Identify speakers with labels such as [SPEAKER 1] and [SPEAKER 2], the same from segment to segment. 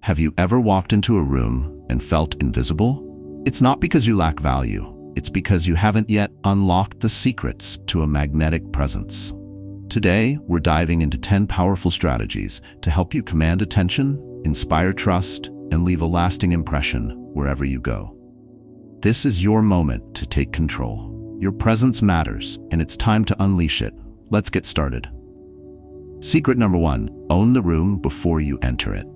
[SPEAKER 1] Have you ever walked into a room and felt invisible? It's not because you lack value. It's because you haven't yet unlocked the secrets to a magnetic presence. Today, we're diving into 10 powerful strategies to help you command attention, inspire trust, and leave a lasting impression wherever you go. This is your moment to take control. Your presence matters, and it's time to unleash it. Let's get started. Secret number 1, own the room before you enter it.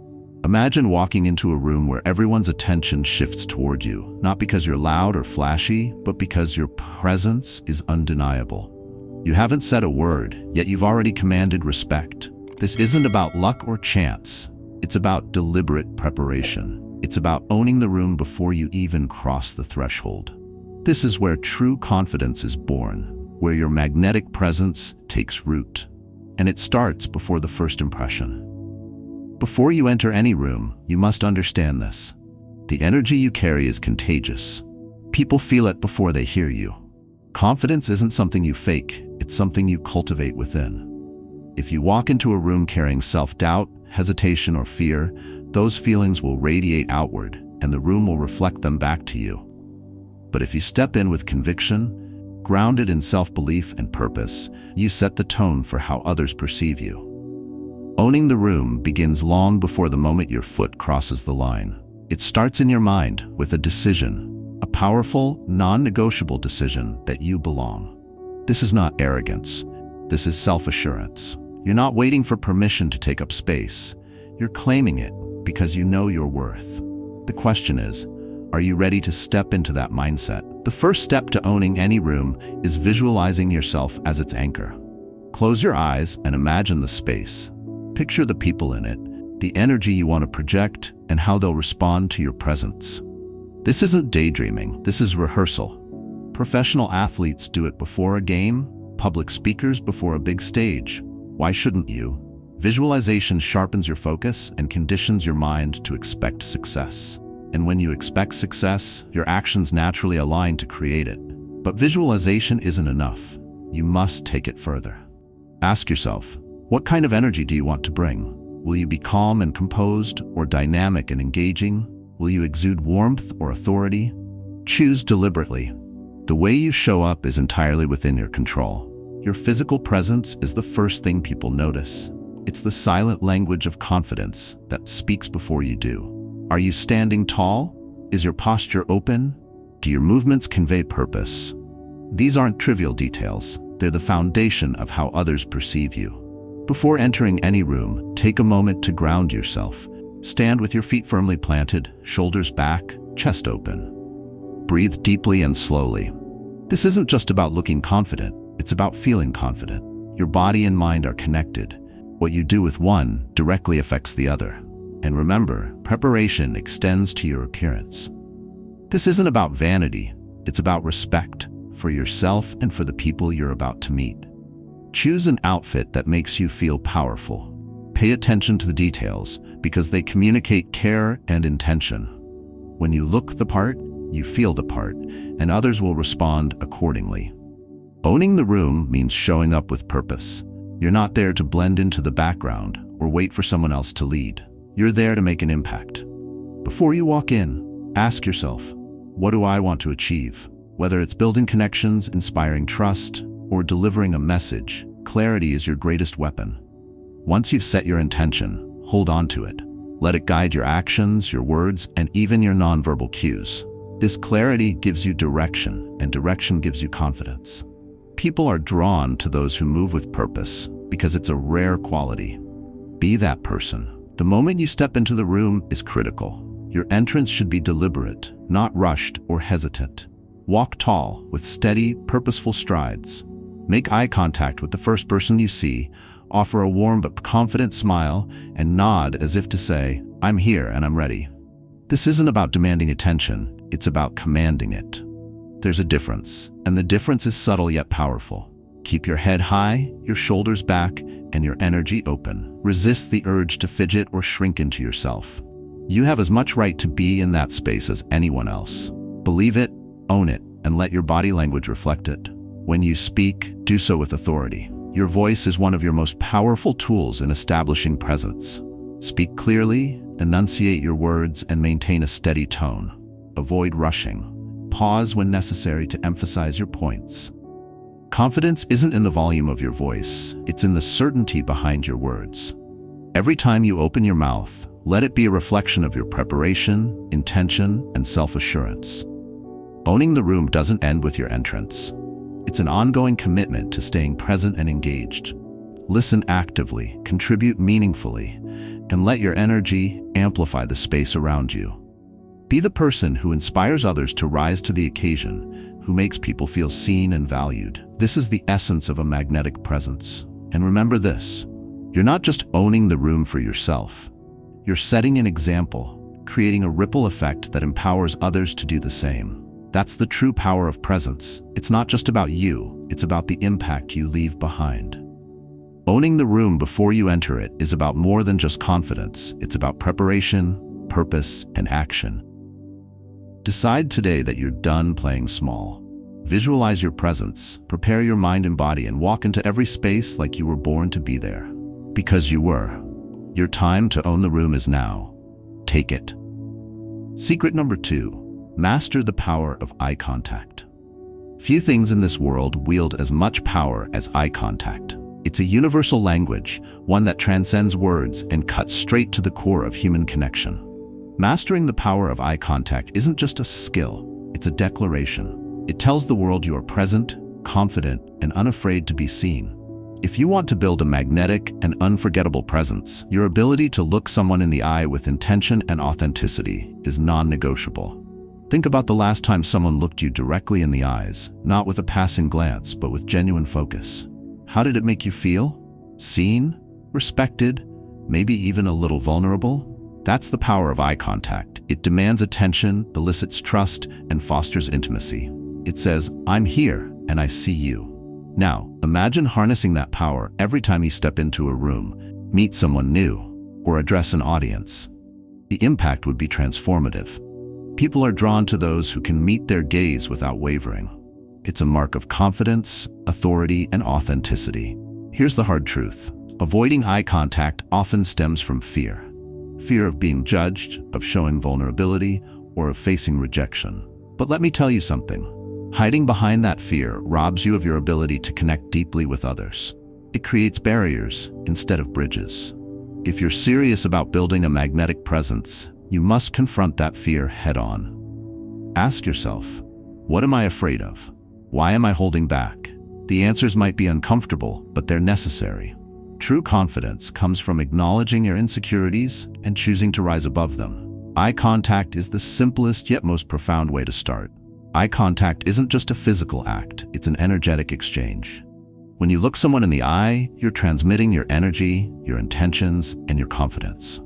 [SPEAKER 1] Imagine walking into a room where everyone's attention shifts toward you, not because you're loud or flashy, but because your presence is undeniable. You haven't said a word, yet you've already commanded respect. This isn't about luck or chance. It's about deliberate preparation. It's about owning the room before you even cross the threshold. This is where true confidence is born, where your magnetic presence takes root. And it starts before the first impression. Before you enter any room, you must understand this. The energy you carry is contagious. People feel it before they hear you. Confidence isn't something you fake, it's something you cultivate within. If you walk into a room carrying self-doubt, hesitation, or fear, those feelings will radiate outward, and the room will reflect them back to you. But if you step in with conviction, grounded in self-belief and purpose, you set the tone for how others perceive you. Owning the room begins long before the moment your foot crosses the line. It starts in your mind with a decision, a powerful, non-negotiable decision that you belong. This is not arrogance. This is self-assurance. You're not waiting for permission to take up space. You're claiming it because you know your worth. The question is, are you ready to step into that mindset? The first step to owning any room is visualizing yourself as its anchor. Close your eyes and imagine the space. Picture the people in it, the energy you want to project, and how they'll respond to your presence. This isn't daydreaming, this is rehearsal. Professional athletes do it before a game, public speakers before a big stage. Why shouldn't you? Visualization sharpens your focus and conditions your mind to expect success. And when you expect success, your actions naturally align to create it. But visualization isn't enough. You must take it further. Ask yourself, what kind of energy do you want to bring? Will you be calm and composed, or dynamic and engaging? Will you exude warmth or authority? Choose deliberately. The way you show up is entirely within your control. Your physical presence is the first thing people notice. It's the silent language of confidence that speaks before you do. Are you standing tall? Is your posture open? Do your movements convey purpose? These aren't trivial details. They're the foundation of how others perceive you. Before entering any room, take a moment to ground yourself. Stand with your feet firmly planted, shoulders back, chest open. Breathe deeply and slowly. This isn't just about looking confident, it's about feeling confident. Your body and mind are connected. What you do with one directly affects the other. And remember, preparation extends to your appearance. This isn't about vanity, it's about respect for yourself and for the people you're about to meet. Choose an outfit that makes you feel powerful. Pay attention to the details because they communicate care and intention. When you look the part, you feel the part, and others will respond accordingly. Owning the room means showing up with purpose. You're not there to blend into the background or wait for someone else to lead. You're there to make an impact. Before you walk in, ask yourself, what do I want to achieve? Whether it's building connections, inspiring trust, or delivering a message, clarity is your greatest weapon. Once you've set your intention, hold on to it. Let it guide your actions, your words, and even your nonverbal cues. This clarity gives you direction, and direction gives you confidence. People are drawn to those who move with purpose because it's a rare quality. Be that person. The moment you step into the room is critical. Your entrance should be deliberate, not rushed or hesitant. Walk tall, with steady, purposeful strides. Make eye contact with the first person you see, offer a warm but confident smile, and nod as if to say, I'm here and I'm ready. This isn't about demanding attention, it's about commanding it. There's a difference, and the difference is subtle yet powerful. Keep your head high, your shoulders back, and your energy open. Resist the urge to fidget or shrink into yourself. You have as much right to be in that space as anyone else. Believe it, own it, and let your body language reflect it. When you speak, do so with authority. Your voice is one of your most powerful tools in establishing presence. Speak clearly enunciate your words, and maintain a steady tone. Avoid rushing. Pause when necessary to emphasize your points. Confidence isn't in the volume of your voice, it's in the certainty behind your words. Every time you open your mouth, let it be a reflection of your preparation, intention, and self-assurance. Owning the room doesn't end with your entrance. It's an ongoing commitment to staying present and engaged. Listen actively, contribute meaningfully, and let your energy amplify the space around you. Be the person who inspires others to rise to the occasion, who makes people feel seen and valued. This is the essence of a magnetic presence. And remember this, you're not just owning the room for yourself. You're setting an example, creating a ripple effect that empowers others to do the same. That's the true power of presence. It's not just about you, it's about the impact you leave behind. Owning the room before you enter it is about more than just confidence. It's about preparation, purpose, and action. Decide today that you're done playing small. Visualize your presence, prepare your mind and body, and walk into every space like you were born to be there. Because you were. Your time to own the room is now. Take it. Secret number 2, master the power of eye contact. Few things in this world wield as much power as eye contact. It's a universal language, one that transcends words and cuts straight to the core of human connection. Mastering the power of eye contact isn't just a skill, it's a declaration. It tells the world you are present, confident, and unafraid to be seen. If you want to build a magnetic and unforgettable presence, your ability to look someone in the eye with intention and authenticity is non-negotiable. Think about the last time someone looked you directly in the eyes, not with a passing glance, but with genuine focus. How did it make you feel? Seen? Respected? Maybe even a little vulnerable? That's the power of eye contact. It demands attention, elicits trust, and fosters intimacy. It says, I'm here and I see you. Now, imagine harnessing that power every time you step into a room, meet someone new, or address an audience. The impact would be transformative. People are drawn to those who can meet their gaze without wavering. It's a mark of confidence, authority, and authenticity. Here's the hard truth. Avoiding eye contact often stems from fear. Fear of being judged, of showing vulnerability, or of facing rejection. But let me tell you something. Hiding behind that fear robs you of your ability to connect deeply with others. It creates barriers instead of bridges. If you're serious about building a magnetic presence, you must confront that fear head-on. Ask yourself, what am I afraid of? Why am I holding back? The answers might be uncomfortable, but they're necessary. True confidence comes from acknowledging your insecurities and choosing to rise above them. Eye contact is the simplest yet most profound way to start. Eye contact isn't just a physical act, it's an energetic exchange. When you look someone in the eye, you're transmitting your energy, your intentions, and your confidence.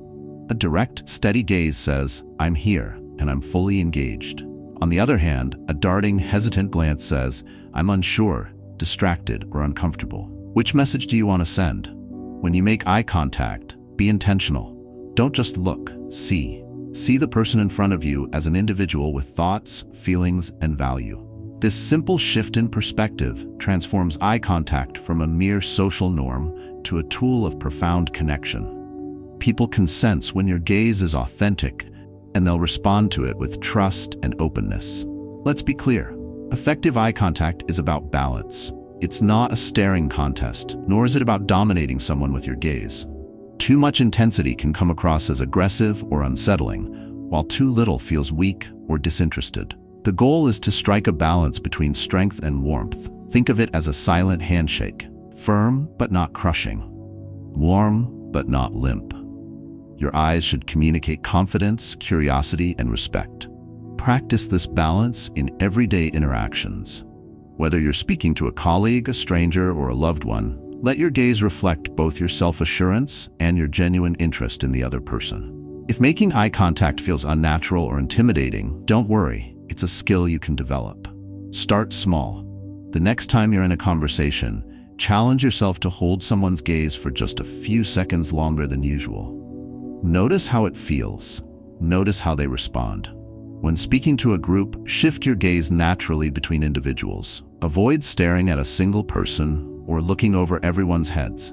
[SPEAKER 1] A direct, steady gaze says, I'm here, and I'm fully engaged. On the other hand, a darting, hesitant glance says, I'm unsure, distracted, or uncomfortable. Which message do you want to send? When you make eye contact, be intentional. Don't just look, see. See the person in front of you as an individual with thoughts, feelings, and value. This simple shift in perspective transforms eye contact from a mere social norm to a tool of profound connection. People can sense when your gaze is authentic, and they'll respond to it with trust and openness. Let's be clear. Effective eye contact is about balance. It's not a staring contest, nor is it about dominating someone with your gaze. Too much intensity can come across as aggressive or unsettling, while too little feels weak or disinterested. The goal is to strike a balance between strength and warmth. Think of it as a silent handshake, firm but not crushing, warm but not limp. Your eyes should communicate confidence, curiosity, and respect. Practice this balance in everyday interactions. Whether you're speaking to a colleague, a stranger, or a loved one, let your gaze reflect both your self-assurance and your genuine interest in the other person. If making eye contact feels unnatural or intimidating, don't worry, it's a skill you can develop. Start small. The next time you're in a conversation, challenge yourself to hold someone's gaze for just a few seconds longer than usual. Notice how it feels. Notice how they respond. When speaking to a group, shift your gaze naturally between individuals. Avoid staring at a single person or looking over everyone's heads.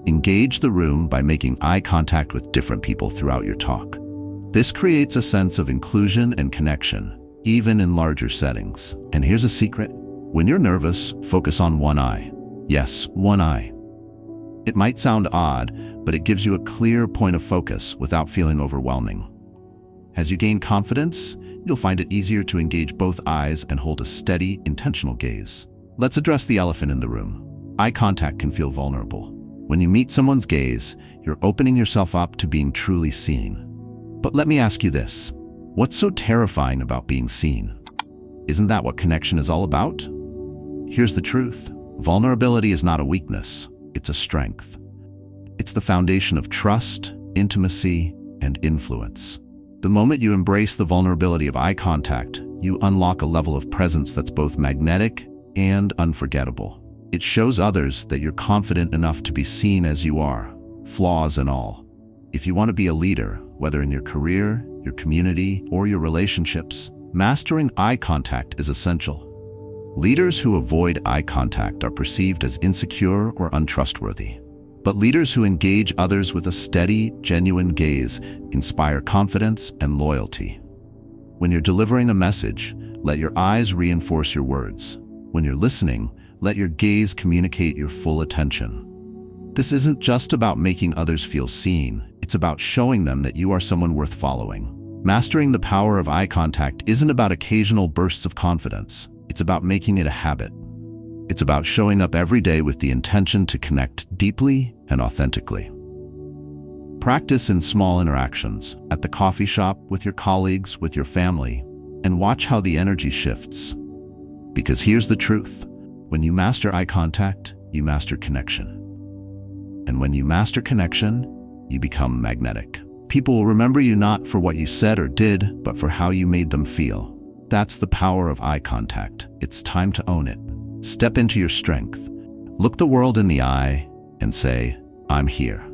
[SPEAKER 1] Engage the room by making eye contact with different people throughout your talk. This creates a sense of inclusion and connection, even in larger settings. And here's a secret. When you're nervous, focus on one eye. Yes, one eye. It might sound odd, but it gives you a clear point of focus without feeling overwhelming. As you gain confidence, you'll find it easier to engage both eyes and hold a steady, intentional gaze. Let's address the elephant in the room. Eye contact can feel vulnerable. When you meet someone's gaze, you're opening yourself up to being truly seen. But let me ask you this. What's so terrifying about being seen? Isn't that what connection is all about? Here's the truth. Vulnerability is not a weakness. It's a strength. It's the foundation of trust, intimacy, and influence. The moment you embrace the vulnerability of eye contact, you unlock a level of presence that's both magnetic and unforgettable. It shows others that you're confident enough to be seen as you are, flaws and all. If you want to be a leader, whether in your career, your community, or your relationships, mastering eye contact is essential. Leaders who avoid eye contact are perceived as insecure or untrustworthy. But leaders who engage others with a steady, genuine gaze inspire confidence and loyalty. When you're delivering a message, let your eyes reinforce your words. When you're listening, let your gaze communicate your full attention. This isn't just about making others feel seen, it's about showing them that you are someone worth following. Mastering the power of eye contact isn't about occasional bursts of confidence, it's about making it a habit. It's about showing up every day with the intention to connect deeply and authentically. Practice in small interactions, at the coffee shop, with your colleagues, with your family, and watch how the energy shifts. Because here's the truth. When you master eye contact, you master connection. And when you master connection, you become magnetic. People will remember you not for what you said or did, but for how you made them feel. That's the power of eye contact. It's time to own it. Step into your strength. Look the world in the eye and say, I'm here.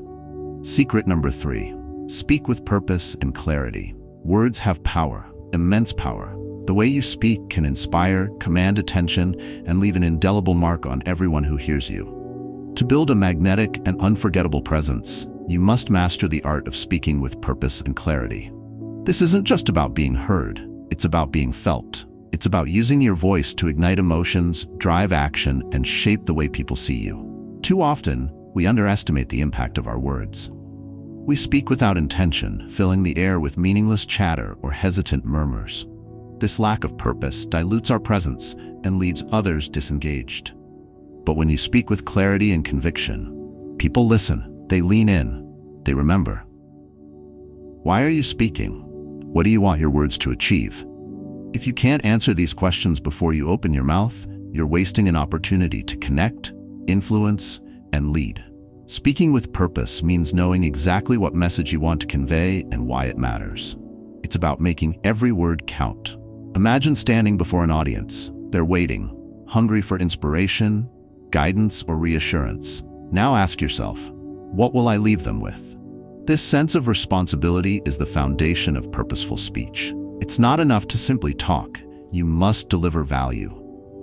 [SPEAKER 1] Secret number 3. Speak with purpose and clarity. Words have power, immense power. The way you speak can inspire, command attention, and leave an indelible mark on everyone who hears you. To build a magnetic and unforgettable presence, you must master the art of speaking with purpose and clarity. This isn't just about being heard, it's about being felt. It's about using your voice to ignite emotions, drive action, and shape the way people see you. Too often, we underestimate the impact of our words. We speak without intention, filling the air with meaningless chatter or hesitant murmurs. This lack of purpose dilutes our presence and leaves others disengaged. But when you speak with clarity and conviction, people listen, they lean in, they remember. Why are you speaking? What do you want your words to achieve? If you can't answer these questions before you open your mouth, you're wasting an opportunity to connect, influence, and lead. Speaking with purpose means knowing exactly what message you want to convey and why it matters. It's about making every word count. Imagine standing before an audience. They're waiting, hungry for inspiration, guidance, or reassurance. Now ask yourself, what will I leave them with? This sense of responsibility is the foundation of purposeful speech. It's not enough to simply talk. You must deliver value.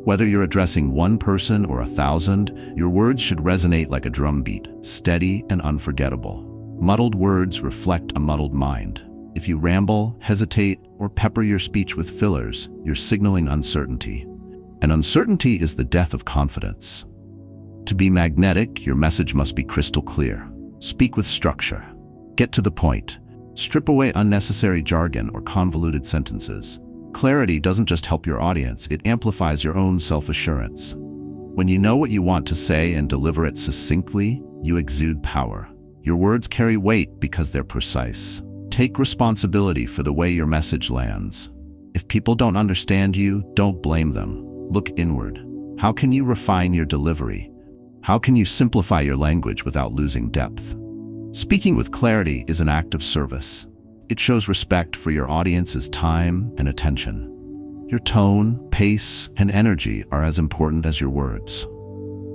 [SPEAKER 1] Whether you're addressing one person or 1,000, your words should resonate like a drumbeat, steady and unforgettable. Muddled words reflect a muddled mind. If you ramble, hesitate, or pepper your speech with fillers, you're signaling uncertainty. And uncertainty is the death of confidence. To be magnetic, your message must be crystal clear. Speak with structure. Get to the point. Strip away unnecessary jargon or convoluted sentences. Clarity doesn't just help your audience, it amplifies your own self-assurance. When you know what you want to say and deliver it succinctly, you exude power. Your words carry weight because they're precise. Take responsibility for the way your message lands. If people don't understand you, don't blame them. Look inward. How can you refine your delivery? How can you simplify your language without losing depth? Speaking with clarity is an act of service. It shows respect for your audience's time and attention. Your tone, pace, and energy are as important as your words.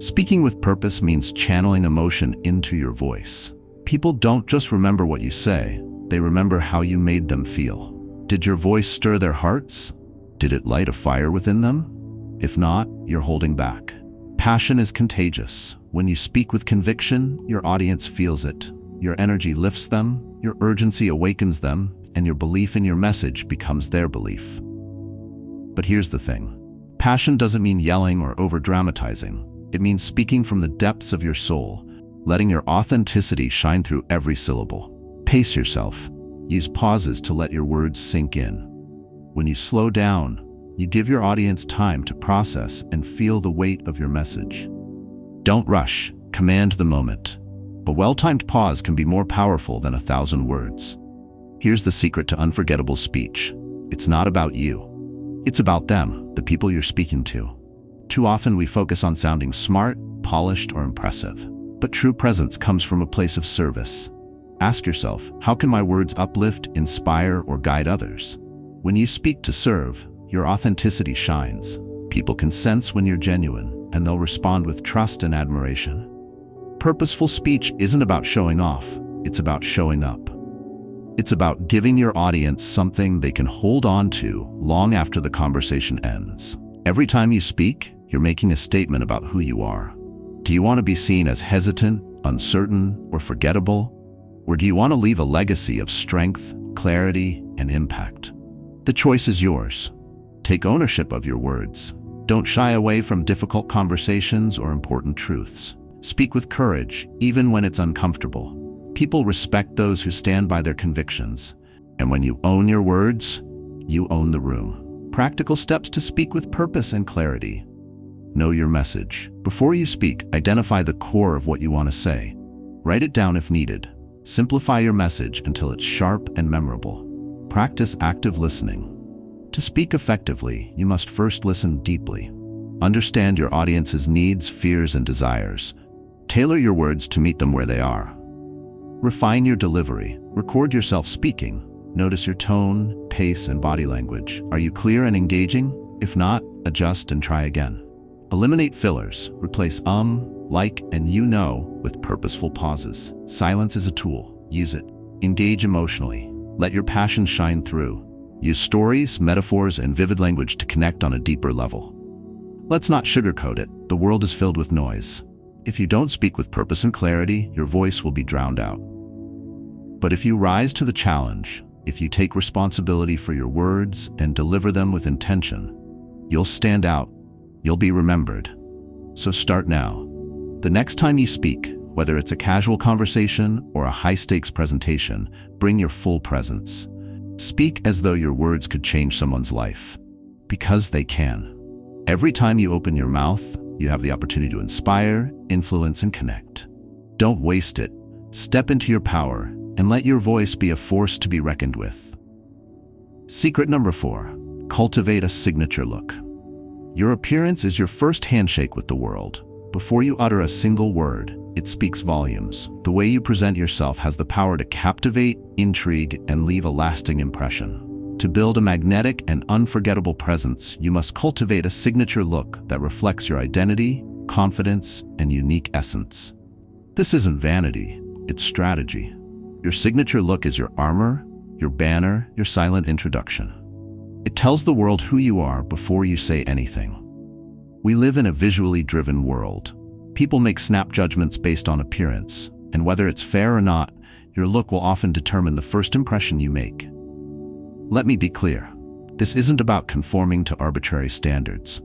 [SPEAKER 1] Speaking with purpose means channeling emotion into your voice. People don't just remember what you say, they remember how you made them feel. Did your voice stir their hearts? Did it light a fire within them? If not, you're holding back. Passion is contagious. When you speak with conviction, your audience feels it. Your energy lifts them, your urgency awakens them, and your belief in your message becomes their belief. But here's the thing. Passion doesn't mean yelling or over-dramatizing. It means speaking from the depths of your soul, letting your authenticity shine through every syllable. Pace yourself. Use pauses to let your words sink in. When you slow down, you give your audience time to process and feel the weight of your message. Don't rush, command the moment. A well-timed pause can be more powerful than 1,000 words. Here's the secret to unforgettable speech. It's not about you. It's about them, the people you're speaking to. Too often we focus on sounding smart, polished, or impressive. But true presence comes from a place of service. Ask yourself, how can my words uplift, inspire, or guide others? When you speak to serve, your authenticity shines. People can sense when you're genuine, and they'll respond with trust and admiration. Purposeful speech isn't about showing off, it's about showing up. It's about giving your audience something they can hold on to long after the conversation ends. Every time you speak, you're making a statement about who you are. Do you want to be seen as hesitant, uncertain, or forgettable? Or do you want to leave a legacy of strength, clarity, and impact? The choice is yours. Take ownership of your words. Don't shy away from difficult conversations or important truths. Speak with courage, even when it's uncomfortable. People respect those who stand by their convictions. And when you own your words, you own the room. Practical steps to speak with purpose and clarity. Know your message. Before you speak, identify the core of what you want to say. Write it down if needed. Simplify your message until it's sharp and memorable. Practice active listening. To speak effectively, you must first listen deeply. Understand your audience's needs, fears, and desires. Tailor your words to meet them where they are. Refine your delivery. Record yourself speaking. Notice your tone, pace, and body language. Are you clear and engaging? If not, adjust and try again. Eliminate fillers. Replace like, and you know with purposeful pauses. Silence is a tool. Use it. Engage emotionally. Let your passion shine through. Use stories, metaphors, and vivid language to connect on a deeper level. Let's not sugarcoat it. The world is filled with noise. If you don't speak with purpose and clarity, your voice will be drowned out. But if you rise to the challenge, if you take responsibility for your words and deliver them with intention, you'll stand out. You'll be remembered. So start now. The next time you speak, whether it's a casual conversation or a high-stakes presentation, bring your full presence. Speak as though your words could change someone's life. Because they can. Every time you open your mouth, you have the opportunity to inspire, influence, and connect. Don't waste it. Step into your power and let your voice be a force to be reckoned with. Secret number 4. Cultivate a signature look. Your appearance is your first handshake with the world. Before you utter a single word, it speaks volumes. The way you present yourself has the power to captivate, intrigue, and leave a lasting impression. To build a magnetic and unforgettable presence, you must cultivate a signature look that reflects your identity, confidence, and unique essence. This isn't vanity, it's strategy. Your signature look is your armor, your banner, your silent introduction. It tells the world who you are before you say anything. We live in a visually driven world. People make snap judgments based on appearance, and whether it's fair or not, your look will often determine the first impression you make. Let me be clear. This isn't about conforming to arbitrary standards.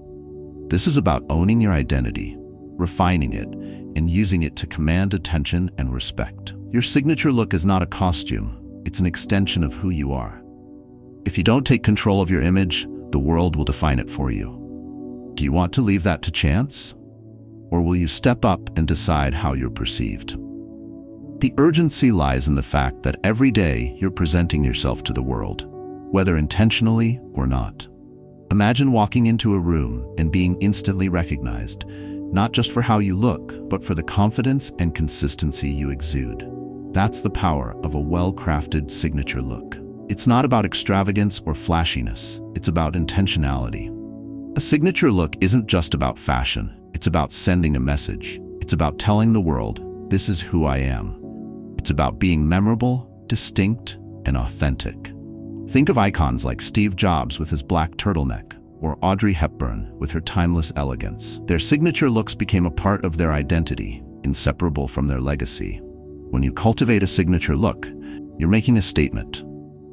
[SPEAKER 1] This is about owning your identity, refining it, and using it to command attention and respect. Your signature look is not a costume, it's an extension of who you are. If you don't take control of your image, the world will define it for you. Do you want to leave that to chance? Or will you step up and decide how you're perceived? The urgency lies in the fact that every day you're presenting yourself to the world, whether intentionally or not. Imagine walking into a room and being instantly recognized, not just for how you look, but for the confidence and consistency you exude. That's the power of a well-crafted signature look. It's not about extravagance or flashiness, it's about intentionality. A signature look isn't just about fashion, it's about sending a message. It's about telling the world, this is who I am. It's about being memorable, distinct, and authentic. Think of icons like Steve Jobs with his black turtleneck, or Audrey Hepburn with her timeless elegance. Their signature looks became a part of their identity, inseparable from their legacy. When you cultivate a signature look, you're making a statement.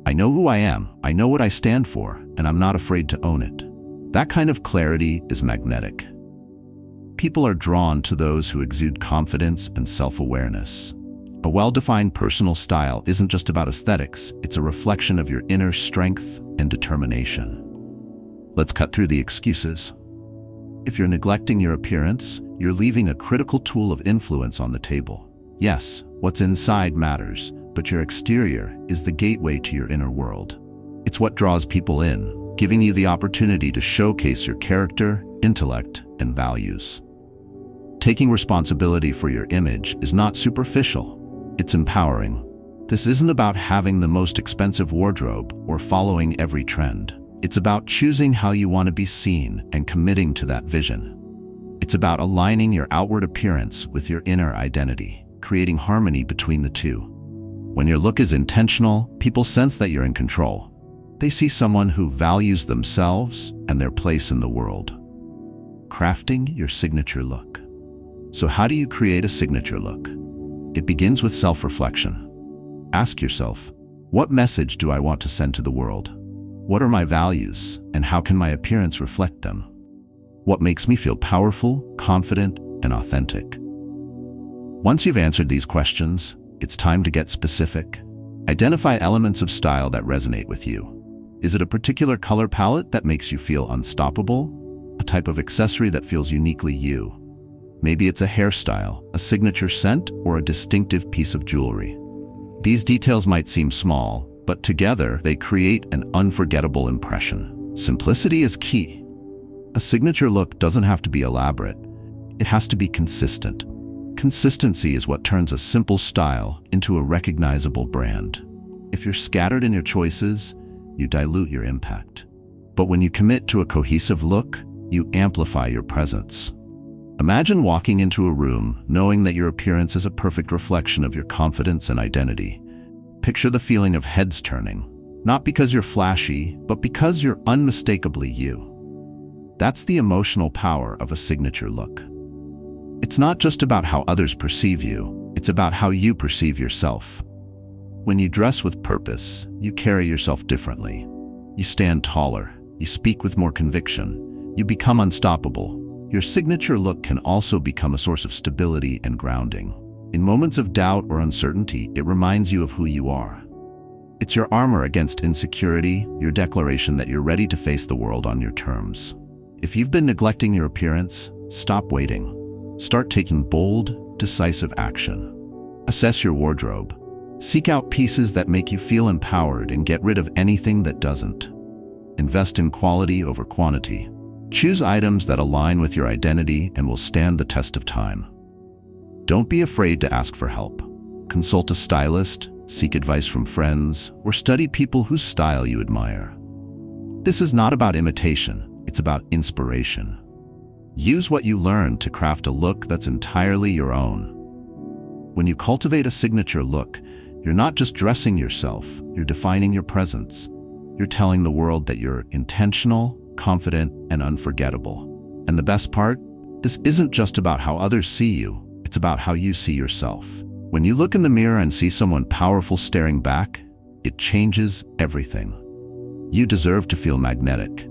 [SPEAKER 1] I know who I am, I know what I stand for, and I'm not afraid to own it. That kind of clarity is magnetic. People are drawn to those who exude confidence and self-awareness. A well-defined personal style isn't just about aesthetics, it's a reflection of your inner strength and determination. Let's cut through the excuses. If you're neglecting your appearance, you're leaving a critical tool of influence on the table. Yes, what's inside matters, but your exterior is the gateway to your inner world. It's what draws people in, giving you the opportunity to showcase your character, intellect, and values. Taking responsibility for your image is not superficial. It's empowering. This isn't about having the most expensive wardrobe or following every trend. It's about choosing how you want to be seen and committing to that vision. It's about aligning your outward appearance with your inner identity, creating harmony between the two. When your look is intentional, people sense that you're in control. They see someone who values themselves and their place in the world. Crafting your signature look. So how do you create a signature look? It begins with self-reflection. Ask yourself, what message do I want to send to the world? What are my values, and how can my appearance reflect them? What makes me feel powerful, confident, and authentic? Once you've answered these questions, it's time to get specific. Identify elements of style that resonate with you. Is it a particular color palette that makes you feel unstoppable? A type of accessory that feels uniquely you? Maybe it's a hairstyle, a signature scent, or a distinctive piece of jewelry. These details might seem small, but together they create an unforgettable impression. Simplicity is key. A signature look doesn't have to be elaborate. It has to be consistent. Consistency is what turns a simple style into a recognizable brand. If you're scattered in your choices, you dilute your impact. But when you commit to a cohesive look, you amplify your presence. Imagine walking into a room knowing that your appearance is a perfect reflection of your confidence and identity. Picture the feeling of heads turning, not because you're flashy, but because you're unmistakably you. That's the emotional power of a signature look. It's not just about how others perceive you, it's about how you perceive yourself. When you dress with purpose, you carry yourself differently. You stand taller, you speak with more conviction, you become unstoppable. Your signature look can also become a source of stability and grounding. In moments of doubt or uncertainty, it reminds you of who you are. It's your armor against insecurity, your declaration that you're ready to face the world on your terms. If you've been neglecting your appearance, stop waiting. Start taking bold, decisive action. Assess your wardrobe. Seek out pieces that make you feel empowered and get rid of anything that doesn't. Invest in quality over quantity. Choose items that align with your identity and will stand the test of time. Don't be afraid to ask for help. Consult a stylist, seek advice from friends, or study people whose style you admire. This is not about imitation, it's about inspiration. Use what you learn to craft a look that's entirely your own. When you cultivate a signature look, you're not just dressing yourself, you're defining your presence. You're telling the world that you're intentional, confident, and unforgettable. And the best part? This isn't just about how others see you, it's about how you see yourself. When you look in the mirror and see someone powerful staring back, it changes everything. You deserve to feel magnetic.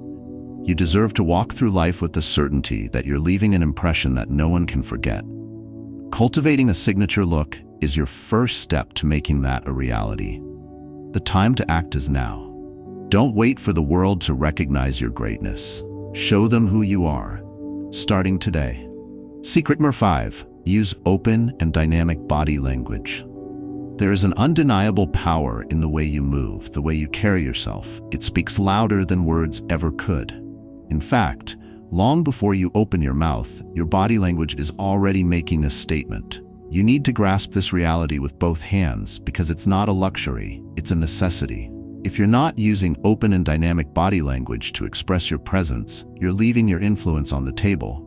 [SPEAKER 1] You deserve to walk through life with the certainty that you're leaving an impression that no one can forget. Cultivating a signature look is your first step to making that a reality. The time to act is now. Don't wait for the world to recognize your greatness. Show them who you are, starting today. Secret number 5, use open and dynamic body language. There is an undeniable power in the way you move, the way you carry yourself. It speaks louder than words ever could. In fact, long before you open your mouth, your body language is already making a statement. You need to grasp this reality with both hands because it's not a luxury, it's a necessity. If you're not using open and dynamic body language to express your presence, you're leaving your influence on the table,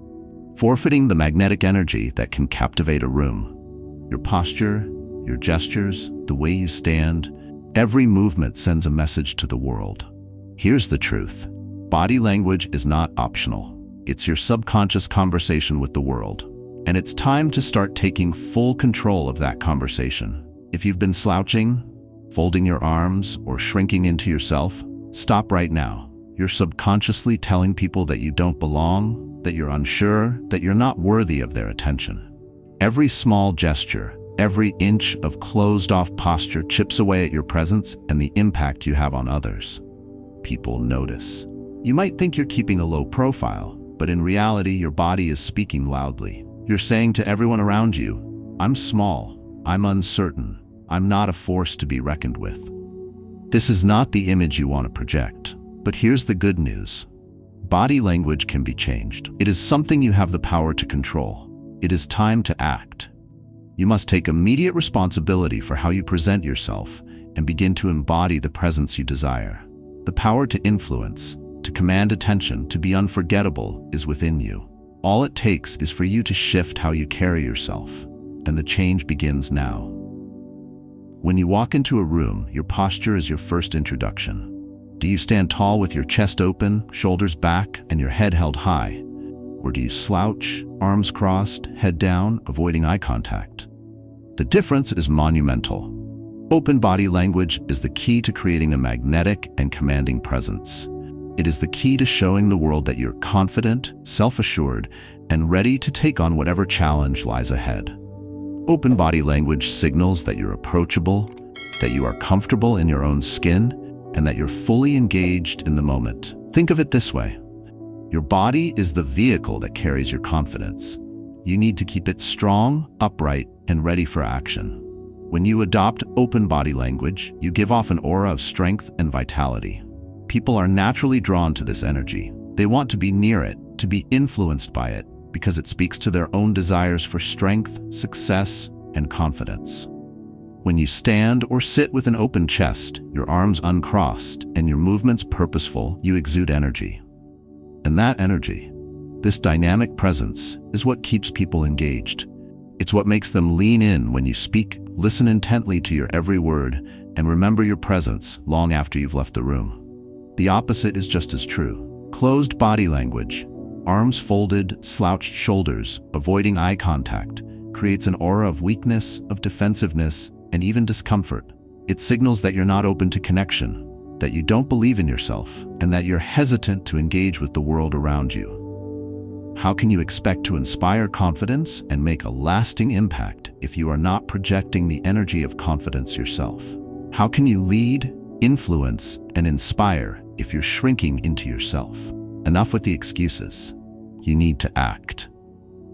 [SPEAKER 1] forfeiting the magnetic energy that can captivate a room. Your posture, your gestures, the way you stand, every movement sends a message to the world. Here's the truth. Body language is not optional. It's your subconscious conversation with the world. And it's time to start taking full control of that conversation. If you've been slouching, folding your arms, or shrinking into yourself, stop right now. You're subconsciously telling people that you don't belong, that you're unsure, that you're not worthy of their attention. Every small gesture, every inch of closed-off posture chips away at your presence and the impact you have on others. People notice. You might think you're keeping a low profile, but in reality, your body is speaking loudly. You're saying to everyone around you, I'm small, I'm uncertain, I'm not a force to be reckoned with. This is not the image you want to project, but here's the good news. Body language can be changed. It is something you have the power to control. It is time to act. You must take immediate responsibility for how you present yourself and begin to embody the presence you desire. The power to influence, to command attention, to be unforgettable is within you. All it takes is for you to shift how you carry yourself, and the change begins now. When you walk into a room, your posture is your first introduction. Do you stand tall with your chest open, shoulders back, and your head held high? Or do you slouch, arms crossed, head down, avoiding eye contact? The difference is monumental. Open body language is the key to creating a magnetic and commanding presence. It is the key to showing the world that you're confident, self-assured, and ready to take on whatever challenge lies ahead. Open body language signals that you're approachable, that you are comfortable in your own skin, and that you're fully engaged in the moment. Think of it this way. Your body is the vehicle that carries your confidence. You need to keep it strong, upright, and ready for action. When you adopt open body language, you give off an aura of strength and vitality. People are naturally drawn to this energy. They want to be near it, to be influenced by it, because it speaks to their own desires for strength, success, and confidence. When you stand or sit with an open chest, your arms uncrossed, and your movements purposeful, you exude energy. And that energy, this dynamic presence, is what keeps people engaged. It's what makes them lean in when you speak, listen intently to your every word, and remember your presence long after you've left the room. The opposite is just as true. Closed body language, arms folded, slouched shoulders, avoiding eye contact, creates an aura of weakness, of defensiveness, and even discomfort. It signals that you're not open to connection, that you don't believe in yourself, and that you're hesitant to engage with the world around you. How can you expect to inspire confidence and make a lasting impact if you are not projecting the energy of confidence yourself? How can you lead, influence, and inspire if you're shrinking into yourself? Enough with the excuses. You need to act.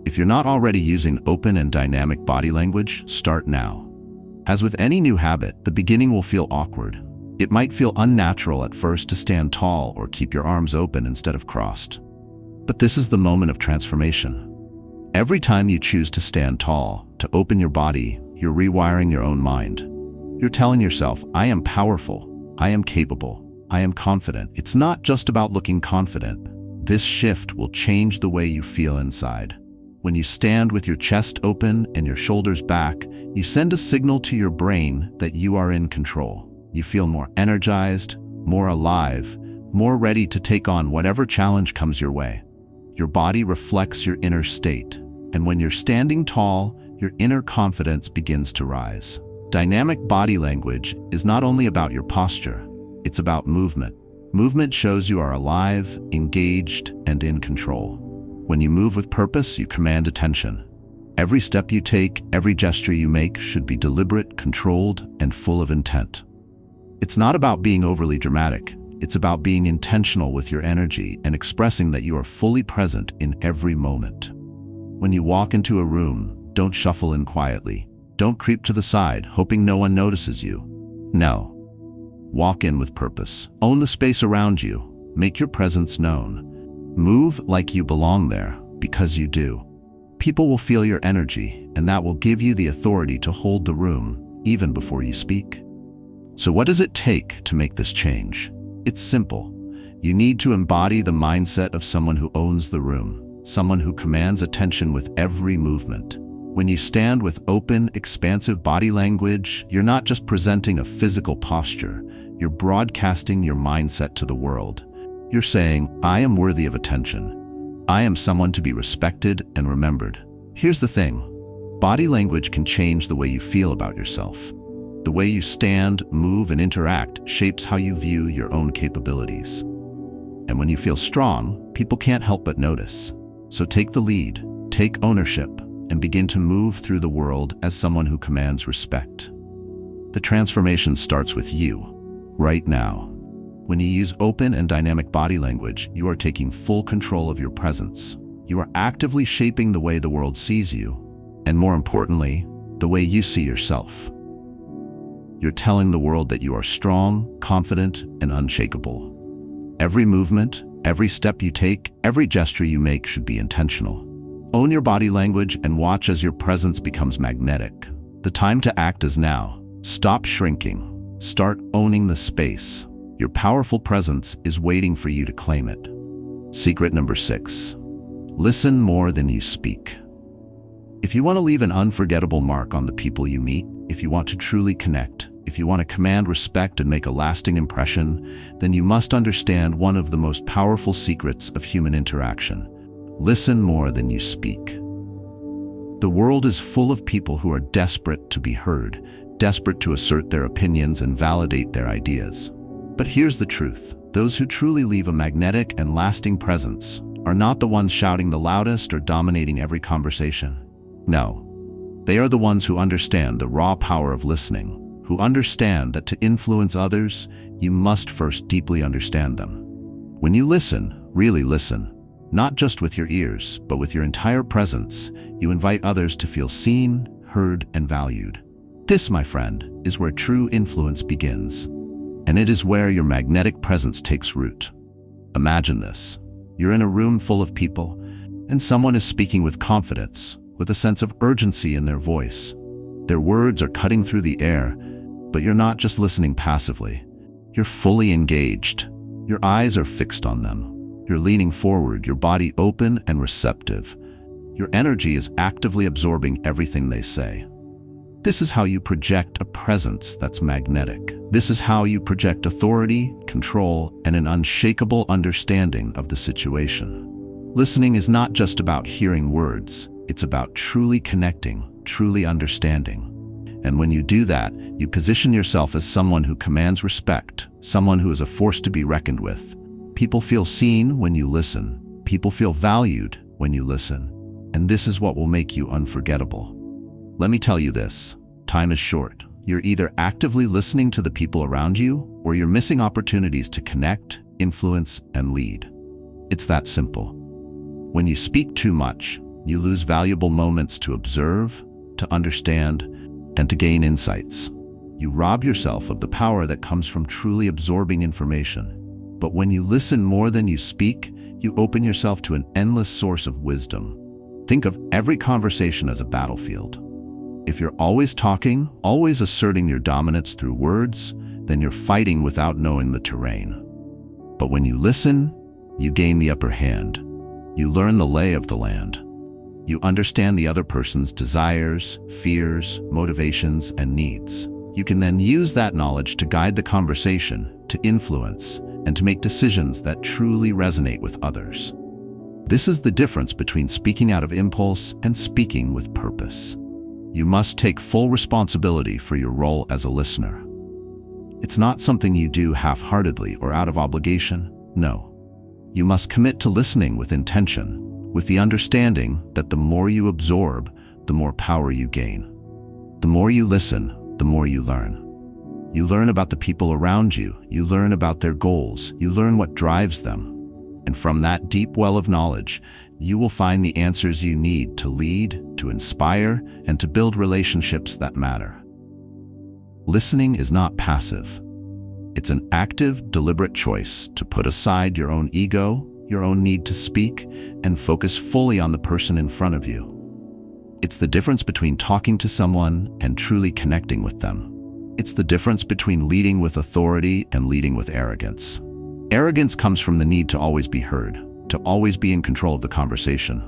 [SPEAKER 1] If you're not already using open and dynamic body language, start now. As with any new habit, the beginning will feel awkward. It might feel unnatural at first to stand tall or keep your arms open instead of crossed. But this is the moment of transformation. Every time you choose to stand tall, to open your body, you're rewiring your own mind. You're telling yourself, I am powerful, I am capable, I am confident. It's not just about looking confident. This shift will change the way you feel inside. When you stand with your chest open and your shoulders back, you send a signal to your brain that you are in control. You feel more energized, more alive, more ready to take on whatever challenge comes your way. Your body reflects your inner state, and when you're standing tall, your inner confidence begins to rise. Dynamic body language is not only about your posture, it's about movement. Movement shows you are alive, engaged, and in control. When you move with purpose, you command attention. Every step you take, every gesture you make should be deliberate, controlled, and full of intent. It's not about being overly dramatic. It's about being intentional with your energy and expressing that you are fully present in every moment. When you walk into a room, don't shuffle in quietly. Don't creep to the side, hoping no one notices you. No. Walk in with purpose. Own the space around you. Make your presence known. Move like you belong there, because you do. People will feel your energy, and that will give you the authority to hold the room, even before you speak. So what does it take to make this change? It's simple. You need to embody the mindset of someone who owns the room, someone who commands attention with every movement. When you stand with open, expansive body language, you're not just presenting a physical posture, you're broadcasting your mindset to the world. You're saying, I am worthy of attention. I am someone to be respected and remembered. Here's the thing. Body language can change the way you feel about yourself. The way you stand, move, and interact shapes how you view your own capabilities. And when you feel strong, people can't help but notice. So take the lead, take ownership, and begin to move through the world as someone who commands respect. The transformation starts with you, right now. When you use open and dynamic body language, you are taking full control of your presence. You are actively shaping the way the world sees you, and more importantly, the way you see yourself. You're telling the world that you are strong, confident, and unshakable. Every movement, every step you take, every gesture you make should be intentional. Own your body language and watch as your presence becomes magnetic. The time to act is now. Stop shrinking. Start owning the space. Your powerful presence is waiting for you to claim it. Secret number 6. Listen more than you speak. If you want to leave an unforgettable mark on the people you meet, if you want to truly connect, if you want to command respect and make a lasting impression, then you must understand one of the most powerful secrets of human interaction. Listen more than you speak. The world is full of people who are desperate to be heard, desperate to assert their opinions and validate their ideas. But here's the truth. Those who truly leave a magnetic and lasting presence are not the ones shouting the loudest or dominating every conversation. No, they are the ones who understand the raw power of listening, who understand that to influence others, you must first deeply understand them. When you listen, really listen, not just with your ears, but with your entire presence, you invite others to feel seen, heard, and valued. This, my friend, is where true influence begins. And it is where your magnetic presence takes root. Imagine this. You're in a room full of people, and someone is speaking with confidence, with a sense of urgency in their voice. Their words are cutting through the air, but you're not just listening passively. You're fully engaged. Your eyes are fixed on them. You're leaning forward, your body open and receptive. Your energy is actively absorbing everything they say. This is how you project a presence that's magnetic. This is how you project authority, control, and an unshakable understanding of the situation. Listening is not just about hearing words. It's about truly connecting, truly understanding. And when you do that, you position yourself as someone who commands respect, someone who is a force to be reckoned with. People feel seen when you listen. People feel valued when you listen. And this is what will make you unforgettable. Let me tell you this, time is short. You're either actively listening to the people around you, or you're missing opportunities to connect, influence, and lead. It's that simple. When you speak too much, you lose valuable moments to observe, to understand, and to gain insights. You rob yourself of the power that comes from truly absorbing information. But when you listen more than you speak, you open yourself to an endless source of wisdom. Think of every conversation as a battlefield. If you're always talking, always asserting your dominance through words, then you're fighting without knowing the terrain. But when you listen, you gain the upper hand. You learn the lay of the land. You understand the other person's desires, fears, motivations, and needs. You can then use that knowledge to guide the conversation, to influence, and to make decisions that truly resonate with others. This is the difference between speaking out of impulse and speaking with purpose. You must take full responsibility for your role as a listener. It's not something you do half-heartedly or out of obligation. No. You must commit to listening with intention, with the understanding that the more you absorb, the more power you gain. The more you listen, the more you learn. You learn about the people around you, you learn about their goals, you learn what drives them. And from that deep well of knowledge, you will find the answers you need to lead, to inspire, and to build relationships that matter. Listening is not passive. It's an active, deliberate choice to put aside your own ego, your own need to speak, and focus fully on the person in front of you. It's the difference between talking to someone and truly connecting with them. It's the difference between leading with authority and leading with arrogance. Arrogance comes from the need to always be heard, to always be in control of the conversation.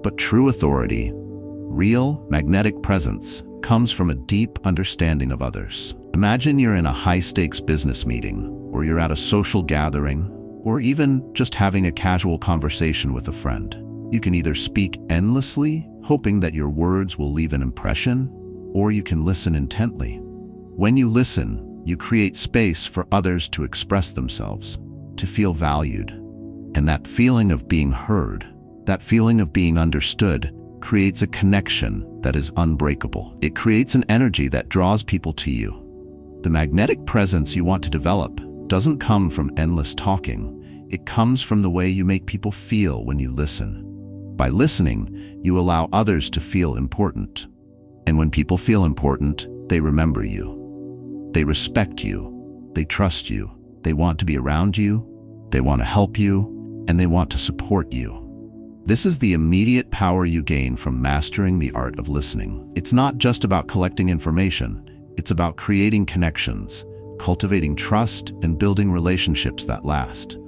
[SPEAKER 1] But true authority, real, magnetic presence, comes from a deep understanding of others. Imagine you're in a high-stakes business meeting, or you're at a social gathering, or even just having a casual conversation with a friend. You can either speak endlessly, hoping that your words will leave an impression, or you can listen intently. When you listen, you create space for others to express themselves, to feel valued. And that feeling of being heard, that feeling of being understood, creates a connection that is unbreakable. It creates an energy that draws people to you. The magnetic presence you want to develop doesn't come from endless talking. It comes from the way you make people feel when you listen. By listening, you allow others to feel important. And when people feel important, they remember you. They respect you. They trust you. They want to be around you. They want to help you. And they want to support you. This is the immediate power you gain from mastering the art of listening. It's not just about collecting information. It's about creating connections, cultivating trust, and building relationships that last.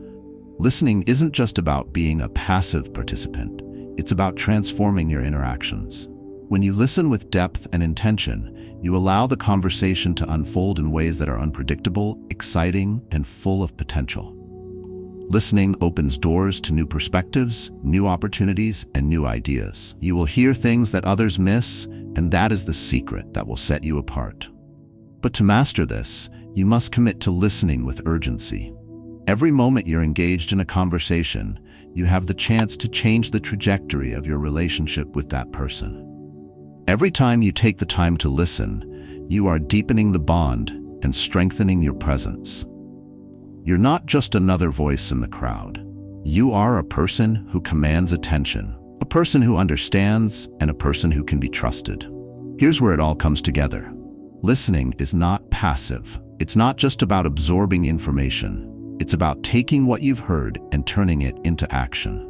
[SPEAKER 1] Listening isn't just about being a passive participant. It's about transforming your interactions. When you listen with depth and intention, you allow the conversation to unfold in ways that are unpredictable, exciting, and full of potential. Listening opens doors to new perspectives, new opportunities, and new ideas. You will hear things that others miss, and that is the secret that will set you apart. But to master this, you must commit to listening with urgency. Every moment you're engaged in a conversation, you have the chance to change the trajectory of your relationship with that person. Every time you take the time to listen, you are deepening the bond and strengthening your presence. You're not just another voice in the crowd. You are a person who commands attention, a person who understands, and a person who can be trusted. Here's where it all comes together. Listening is not passive. It's not just about absorbing information. It's about taking what you've heard and turning it into action.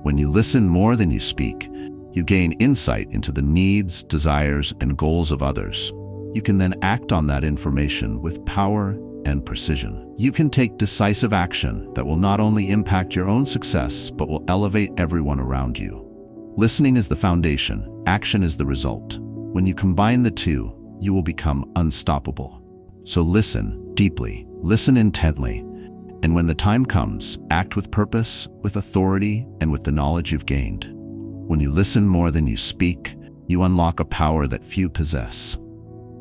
[SPEAKER 1] When you listen more than you speak, you gain insight into the needs, desires, and goals of others. You can then act on that information with power and precision. You can take decisive action that will not only impact your own success, but will elevate everyone around you. Listening is the foundation, action is the result. When you combine the two, you will become unstoppable. So listen deeply, listen intently, and when the time comes, act with purpose, with authority, and with the knowledge you've gained. When you listen more than you speak, you unlock a power that few possess.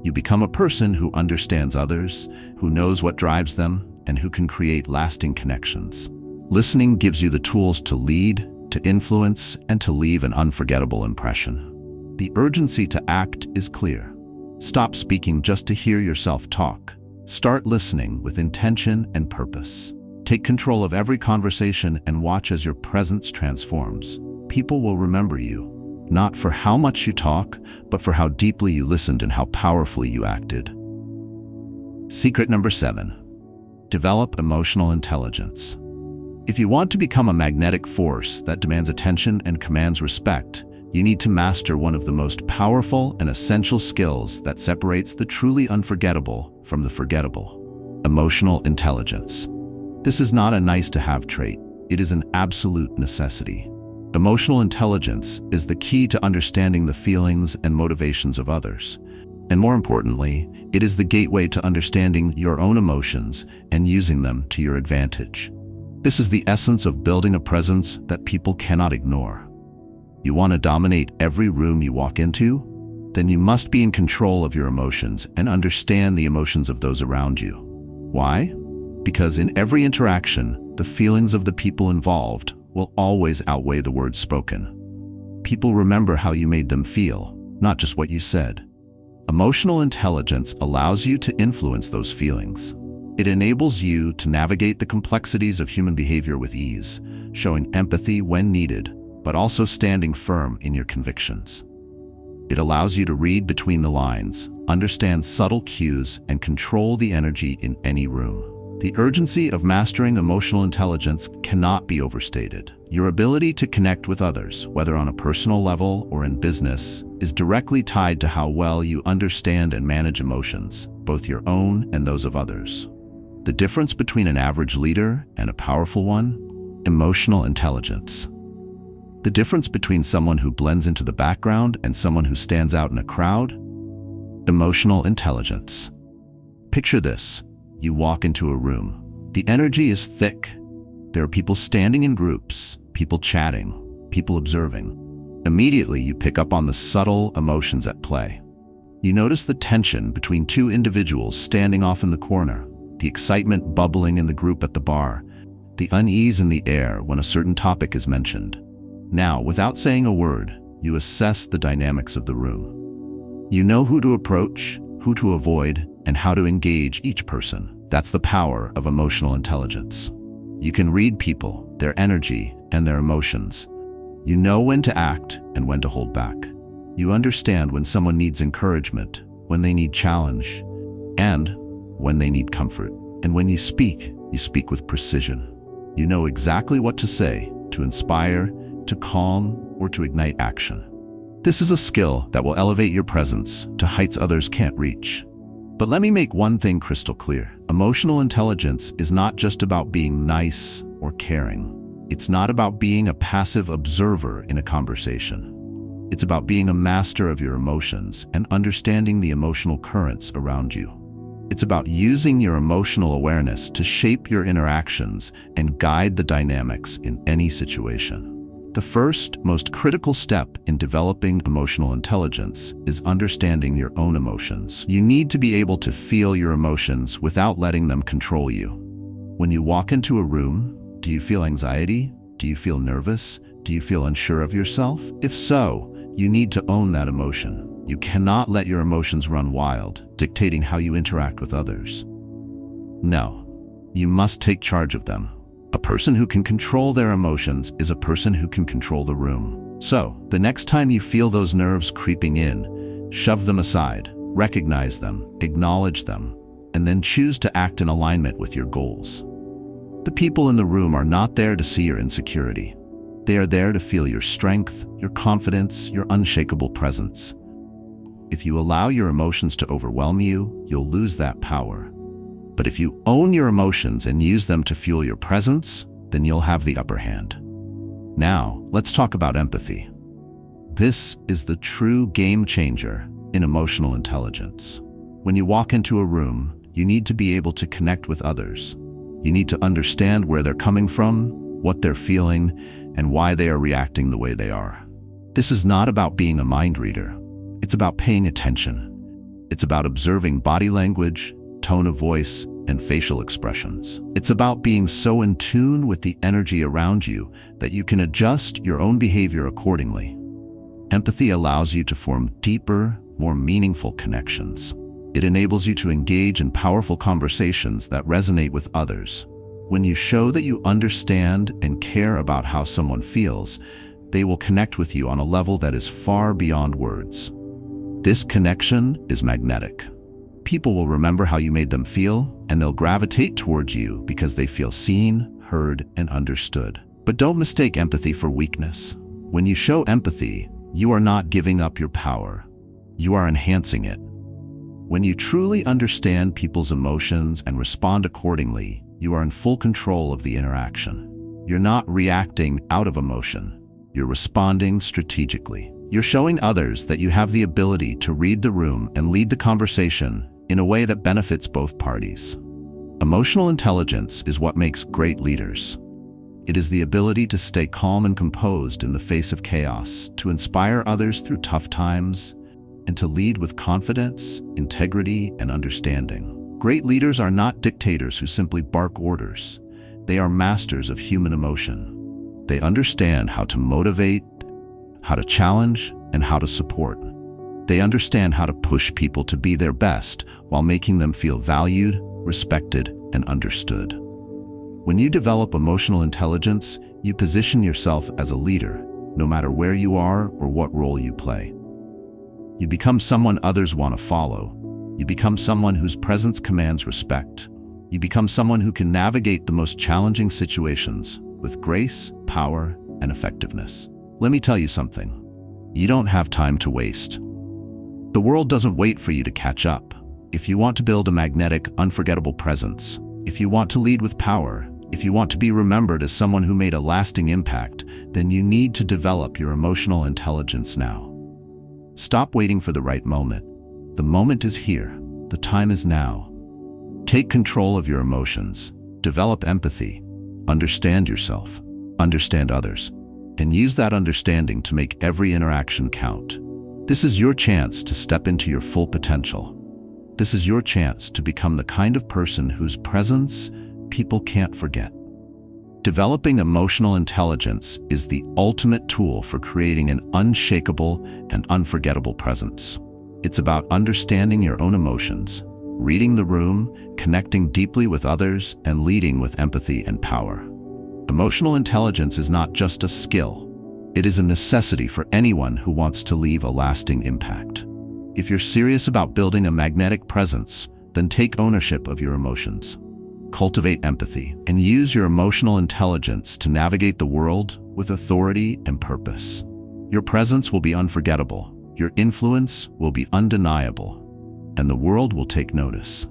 [SPEAKER 1] You become a person who understands others, who knows what drives them, and who can create lasting connections. Listening gives you the tools to lead, to influence, and to leave an unforgettable impression. The urgency to act is clear. Stop speaking just to hear yourself talk. Start listening with intention and purpose. Take control of every conversation and watch as your presence transforms. People will remember you, not for how much you talk, but for how deeply you listened and how powerfully you acted. Secret number 7. Develop emotional intelligence. If you want to become a magnetic force that demands attention and commands respect, you need to master one of the most powerful and essential skills that separates the truly unforgettable from the forgettable: emotional intelligence. This is not a nice-to-have trait. It is an absolute necessity. Emotional intelligence is the key to understanding the feelings and motivations of others. And more importantly, it is the gateway to understanding your own emotions and using them to your advantage. This is the essence of building a presence that people cannot ignore. You want to dominate every room you walk into? Then you must be in control of your emotions and understand the emotions of those around you. Why? Because in every interaction, the feelings of the people involved will always outweigh the words spoken. People remember how you made them feel, not just what you said. Emotional intelligence allows you to influence those feelings. It enables you to navigate the complexities of human behavior with ease, showing empathy when needed, but also standing firm in your convictions. It allows you to read between the lines, understand subtle cues, and control the energy in any room. The urgency of mastering emotional intelligence cannot be overstated. Your ability to connect with others, whether on a personal level or in business, is directly tied to how well you understand and manage emotions, both your own and those of others. The difference between an average leader and a powerful one? Emotional intelligence. The difference between someone who blends into the background and someone who stands out in a crowd? Emotional intelligence. Picture this. You walk into a room. The energy is thick. There are people standing in groups, people chatting, people observing. Immediately, you pick up on the subtle emotions at play. You notice the tension between two individuals standing off in the corner, the excitement bubbling in the group at the bar, the unease in the air when a certain topic is mentioned. Now, without saying a word, you assess the dynamics of the room. You know who to approach, who to avoid, and how to engage each person. That's the power of emotional intelligence. You can read people, their energy, and their emotions. You know when to act and when to hold back. You understand when someone needs encouragement, when they need challenge, and when they need comfort. And when you speak with precision. You know exactly what to say, to inspire, to calm, or to ignite action. This is a skill that will elevate your presence to heights others can't reach. But let me make one thing crystal clear. Emotional intelligence is not just about being nice or caring. It's not about being a passive observer in a conversation. It's about being a master of your emotions and understanding the emotional currents around you. It's about using your emotional awareness to shape your interactions and guide the dynamics in any situation. The first, most critical step in developing emotional intelligence is understanding your own emotions. You need to be able to feel your emotions without letting them control you. When you walk into a room, do you feel anxiety? Do you feel nervous? Do you feel unsure of yourself? If so, you need to own that emotion. You cannot let your emotions run wild, dictating how you interact with others. No, you must take charge of them. A person who can control their emotions is a person who can control the room. So, the next time you feel those nerves creeping in, shove them aside, recognize them, acknowledge them, and then choose to act in alignment with your goals. The people in the room are not there to see your insecurity. They are there to feel your strength, your confidence, your unshakable presence. If you allow your emotions to overwhelm you, you'll lose that power. But if you own your emotions and use them to fuel your presence, then you'll have the upper hand. Now, let's talk about empathy. This is the true game changer in emotional intelligence. When you walk into a room, you need to be able to connect with others. You need to understand where they're coming from, what they're feeling, and why they are reacting the way they are. This is not about being a mind reader. It's about paying attention. It's about observing body language, tone of voice, and facial expressions. It's about being so in tune with the energy around you that you can adjust your own behavior accordingly. Empathy allows you to form deeper, more meaningful connections. It enables you to engage in powerful conversations that resonate with others. When you show that you understand and care about how someone feels, they will connect with you on a level that is far beyond words. This connection is magnetic. People will remember how you made them feel, and they'll gravitate towards you because they feel seen, heard, and understood. But don't mistake empathy for weakness. When you show empathy, you are not giving up your power. You are enhancing it. When you truly understand people's emotions and respond accordingly, you are in full control of the interaction. You're not reacting out of emotion. You're responding strategically. You're showing others that you have the ability to read the room and lead the conversation in a way that benefits both parties. Emotional intelligence is what makes great leaders. It is the ability to stay calm and composed in the face of chaos, to inspire others through tough times, and to lead with confidence, integrity, and understanding. Great leaders are not dictators who simply bark orders. They are masters of human emotion. They understand how to motivate, how to challenge, and how to support. They understand how to push people to be their best while making them feel valued, respected, and understood. When you develop emotional intelligence, you position yourself as a leader, no matter where you are or what role you play. You become someone others want to follow. You become someone whose presence commands respect. You become someone who can navigate the most challenging situations with grace, power, and effectiveness. Let me tell you something. You don't have time to waste. The world doesn't wait for you to catch up. If you want to build a magnetic, unforgettable presence, if you want to lead with power, if you want to be remembered as someone who made a lasting impact, then you need to develop your emotional intelligence now. Stop waiting for the right moment. The moment is here. The time is now. Take control of your emotions. Develop empathy. understand yourself, understand others, and use that understanding to make every interaction count. This is your chance to step into your full potential. This is your chance to become the kind of person whose presence people can't forget. Developing emotional intelligence is the ultimate tool for creating an unshakable and unforgettable presence. It's about understanding your own emotions, reading the room, connecting deeply with others, and leading with empathy and power. Emotional intelligence is not just a skill. It is a necessity for anyone who wants to leave a lasting impact. If you're serious about building a magnetic presence, then take ownership of your emotions. Cultivate empathy and use your emotional intelligence to navigate the world with authority and purpose. Your presence will be unforgettable, your influence will be undeniable, and the world will take notice.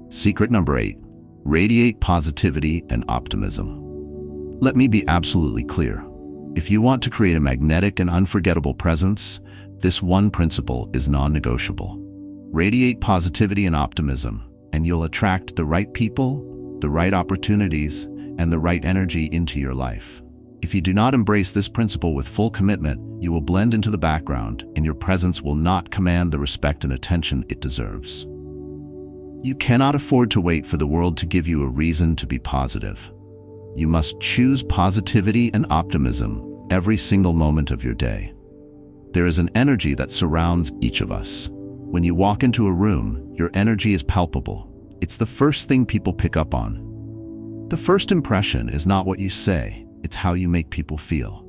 [SPEAKER 1] Secret number 8, radiate positivity and optimism. Let me be absolutely clear. If you want to create a magnetic and unforgettable presence, this one principle is non-negotiable. Radiate positivity and optimism, and you'll attract the right people, the right opportunities, and the right energy into your life. If you do not embrace this principle with full commitment, you will blend into the background, and your presence will not command the respect and attention it deserves. You cannot afford to wait for the world to give you a reason to be positive. You must choose positivity and optimism every single moment of your day. There is an energy that surrounds each of us. When you walk into a room, your energy is palpable. It's the first thing people pick up on. The first impression is not what you say, it's how you make people feel.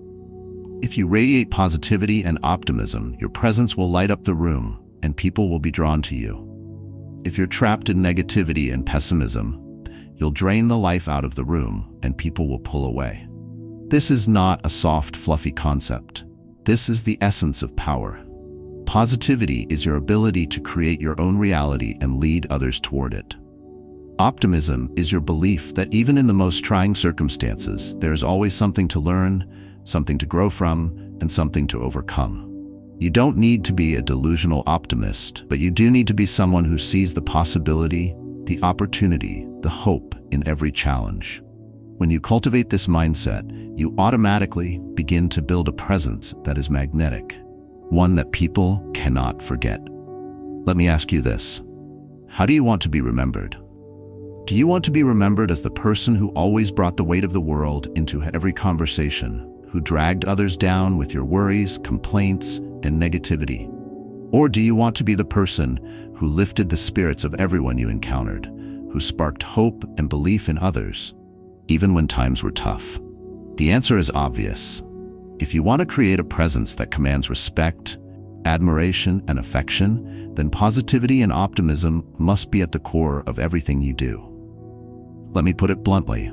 [SPEAKER 1] If you radiate positivity and optimism, your presence will light up the room and people will be drawn to you. If you're trapped in negativity and pessimism, you'll drain the life out of the room and people will pull away. This is not a soft, fluffy concept. This is the essence of power. Positivity is your ability to create your own reality and lead others toward it. Optimism is your belief that even in the most trying circumstances, there is always something to learn, something to grow from, and something to overcome. You don't need to be a delusional optimist, but you do need to be someone who sees the possibility, the opportunity, the hope in every challenge. When you cultivate this mindset, you automatically begin to build a presence that is magnetic, one that people cannot forget. Let me ask you this. How do you want to be remembered? Do you want to be remembered as the person who always brought the weight of the world into every conversation, who dragged others down with your worries, complaints, and negativity? Or do you want to be the person who lifted the spirits of everyone you encountered, who sparked hope and belief in others, even when times were tough? The answer is obvious. If you want to create a presence that commands respect, admiration, and affection, then positivity and optimism must be at the core of everything you do. Let me put it bluntly.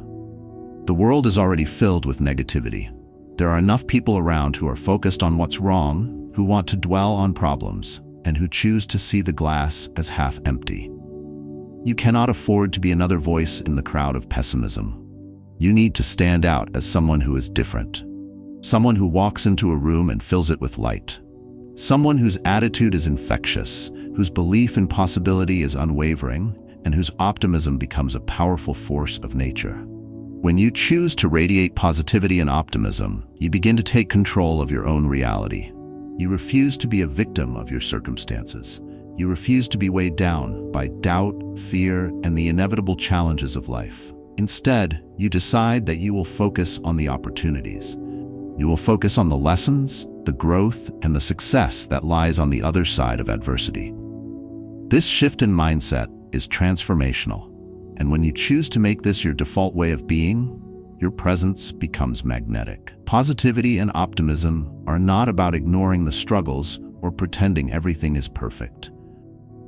[SPEAKER 1] The world is already filled with negativity. There are enough people around who are focused on what's wrong, who want to dwell on problems, and who choose to see the glass as half empty. You cannot afford to be another voice in the crowd of pessimism. You need to stand out as someone who is different. Someone who walks into a room and fills it with light. Someone whose attitude is infectious, whose belief in possibility is unwavering, and whose optimism becomes a powerful force of nature. When you choose to radiate positivity and optimism, you begin to take control of your own reality. You refuse to be a victim of your circumstances. You refuse to be weighed down by doubt, fear, and the inevitable challenges of life. Instead, you decide that you will focus on the opportunities. You will focus on the lessons, the growth, and the success that lies on the other side of adversity. This shift in mindset is transformational, and when you choose to make this your default way of being, your presence becomes magnetic. Positivity and optimism are not about ignoring the struggles or pretending everything is perfect.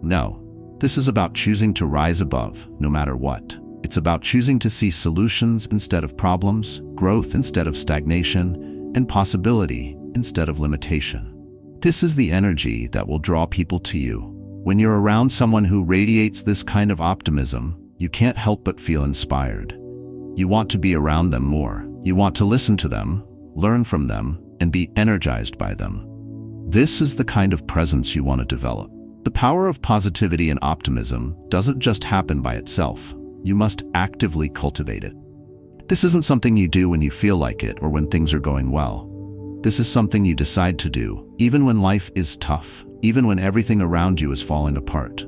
[SPEAKER 1] No, this is about choosing to rise above, no matter what. It's about choosing to see solutions instead of problems, growth instead of stagnation, and possibility instead of limitation. This is the energy that will draw people to you. When you're around someone who radiates this kind of optimism, you can't help but feel inspired. You want to be around them more. You want to listen to them, learn from them, and be energized by them. This is the kind of presence you want to develop. The power of positivity and optimism doesn't just happen by itself. You must actively cultivate it. This isn't something you do when you feel like it or when things are going well. This is something you decide to do, even when life is tough, even when everything around you is falling apart.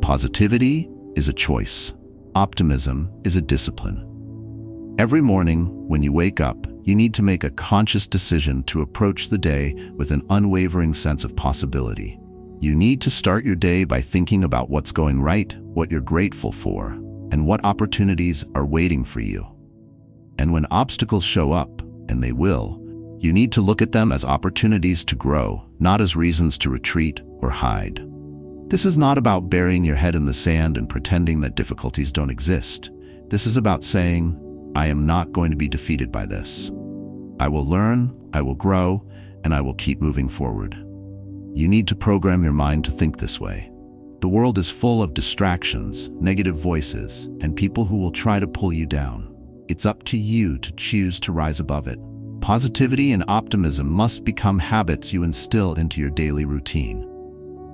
[SPEAKER 1] Positivity is a choice. Optimism is a discipline. Every morning, when you wake up, you need to make a conscious decision to approach the day with an unwavering sense of possibility. You need to start your day by thinking about what's going right, what you're grateful for, and what opportunities are waiting for you. And when obstacles show up, and they will, you need to look at them as opportunities to grow, not as reasons to retreat or hide. This is not about burying your head in the sand and pretending that difficulties don't exist. This is about saying, I am not going to be defeated by this. I will learn, I will grow, and I will keep moving forward. You need to program your mind to think this way. The world is full of distractions, negative voices, and people who will try to pull you down. It's up to you to choose to rise above it. Positivity and optimism must become habits you instill into your daily routine.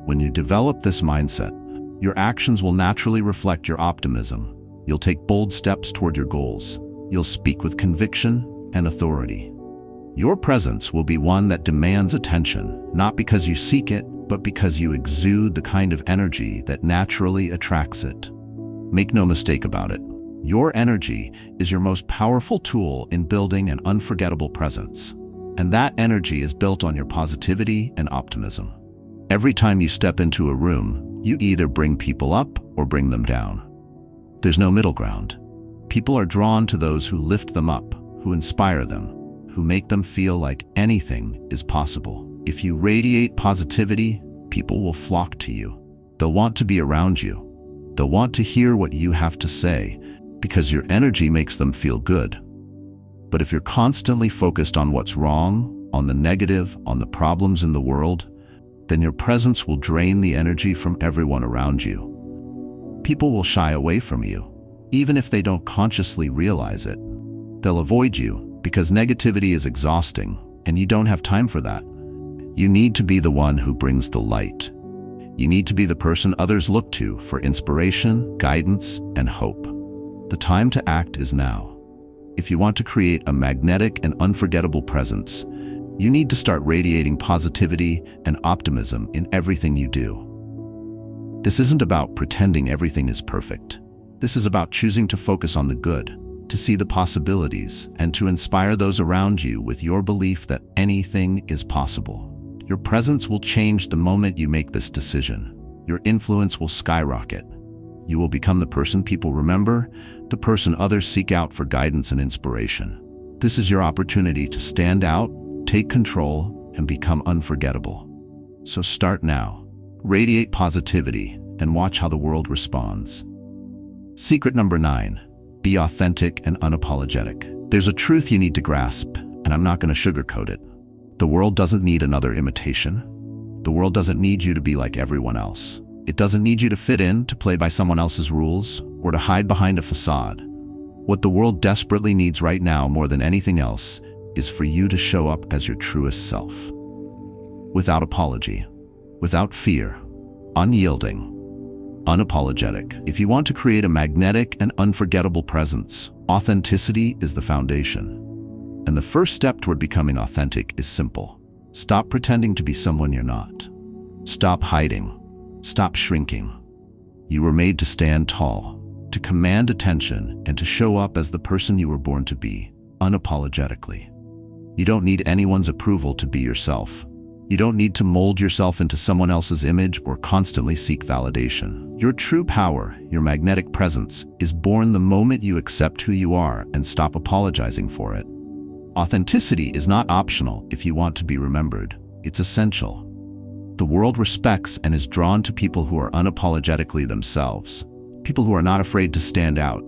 [SPEAKER 1] When you develop this mindset, your actions will naturally reflect your optimism. You'll take bold steps toward your goals. You'll speak with conviction and authority. Your presence will be one that demands attention, not because you seek it, but because you exude the kind of energy that naturally attracts it. Make no mistake about it. Your energy is your most powerful tool in building an unforgettable presence. And that energy is built on your positivity and optimism. Every time you step into a room, you either bring people up or bring them down. There's no middle ground. People are drawn to those who lift them up, who inspire them, who make them feel like anything is possible. If you radiate positivity, people will flock to you. They'll want to be around you. They'll want to hear what you have to say, because your energy makes them feel good. But if you're constantly focused on what's wrong, on the negative, on the problems in the world, then your presence will drain the energy from everyone around you. People will shy away from you, even if they don't consciously realize it. They'll avoid you because negativity is exhausting, and you don't have time for that. You need to be the one who brings the light. You need to be the person others look to for inspiration, guidance, and hope. The time to act is now. If you want to create a magnetic and unforgettable presence, you need to start radiating positivity and optimism in everything you do. This isn't about pretending everything is perfect. This is about choosing to focus on the good, to see the possibilities, and to inspire those around you with your belief that anything is possible. Your presence will change the moment you make this decision. Your influence will skyrocket. You will become the person people remember, the person others seek out for guidance and inspiration. This is your opportunity to stand out, take control, and become unforgettable. So start now. Radiate positivity and watch how the world responds. Secret number 9, be authentic and unapologetic. There's a truth you need to grasp, and I'm not going to sugarcoat it. The world doesn't need another imitation. The world doesn't need you to be like everyone else. It doesn't need you to fit in, to play by someone else's rules, or to hide behind a facade. What the world desperately needs right now more than anything else is for you to show up as your truest self. Without apology, without fear, unyielding, unapologetic. If you want to create a magnetic and unforgettable presence, authenticity is the foundation. And the first step toward becoming authentic is simple. Stop pretending to be someone you're not. Stop hiding. Stop shrinking. You were made to stand tall, to command attention, and to show up as the person you were born to be, unapologetically. You don't need anyone's approval to be yourself. You don't need to mold yourself into someone else's image or constantly seek validation. Your true power, your magnetic presence, is born the moment you accept who you are and stop apologizing for it. Authenticity is not optional if you want to be remembered. It's essential. The world respects and is drawn to people who are unapologetically themselves, people who are not afraid to stand out,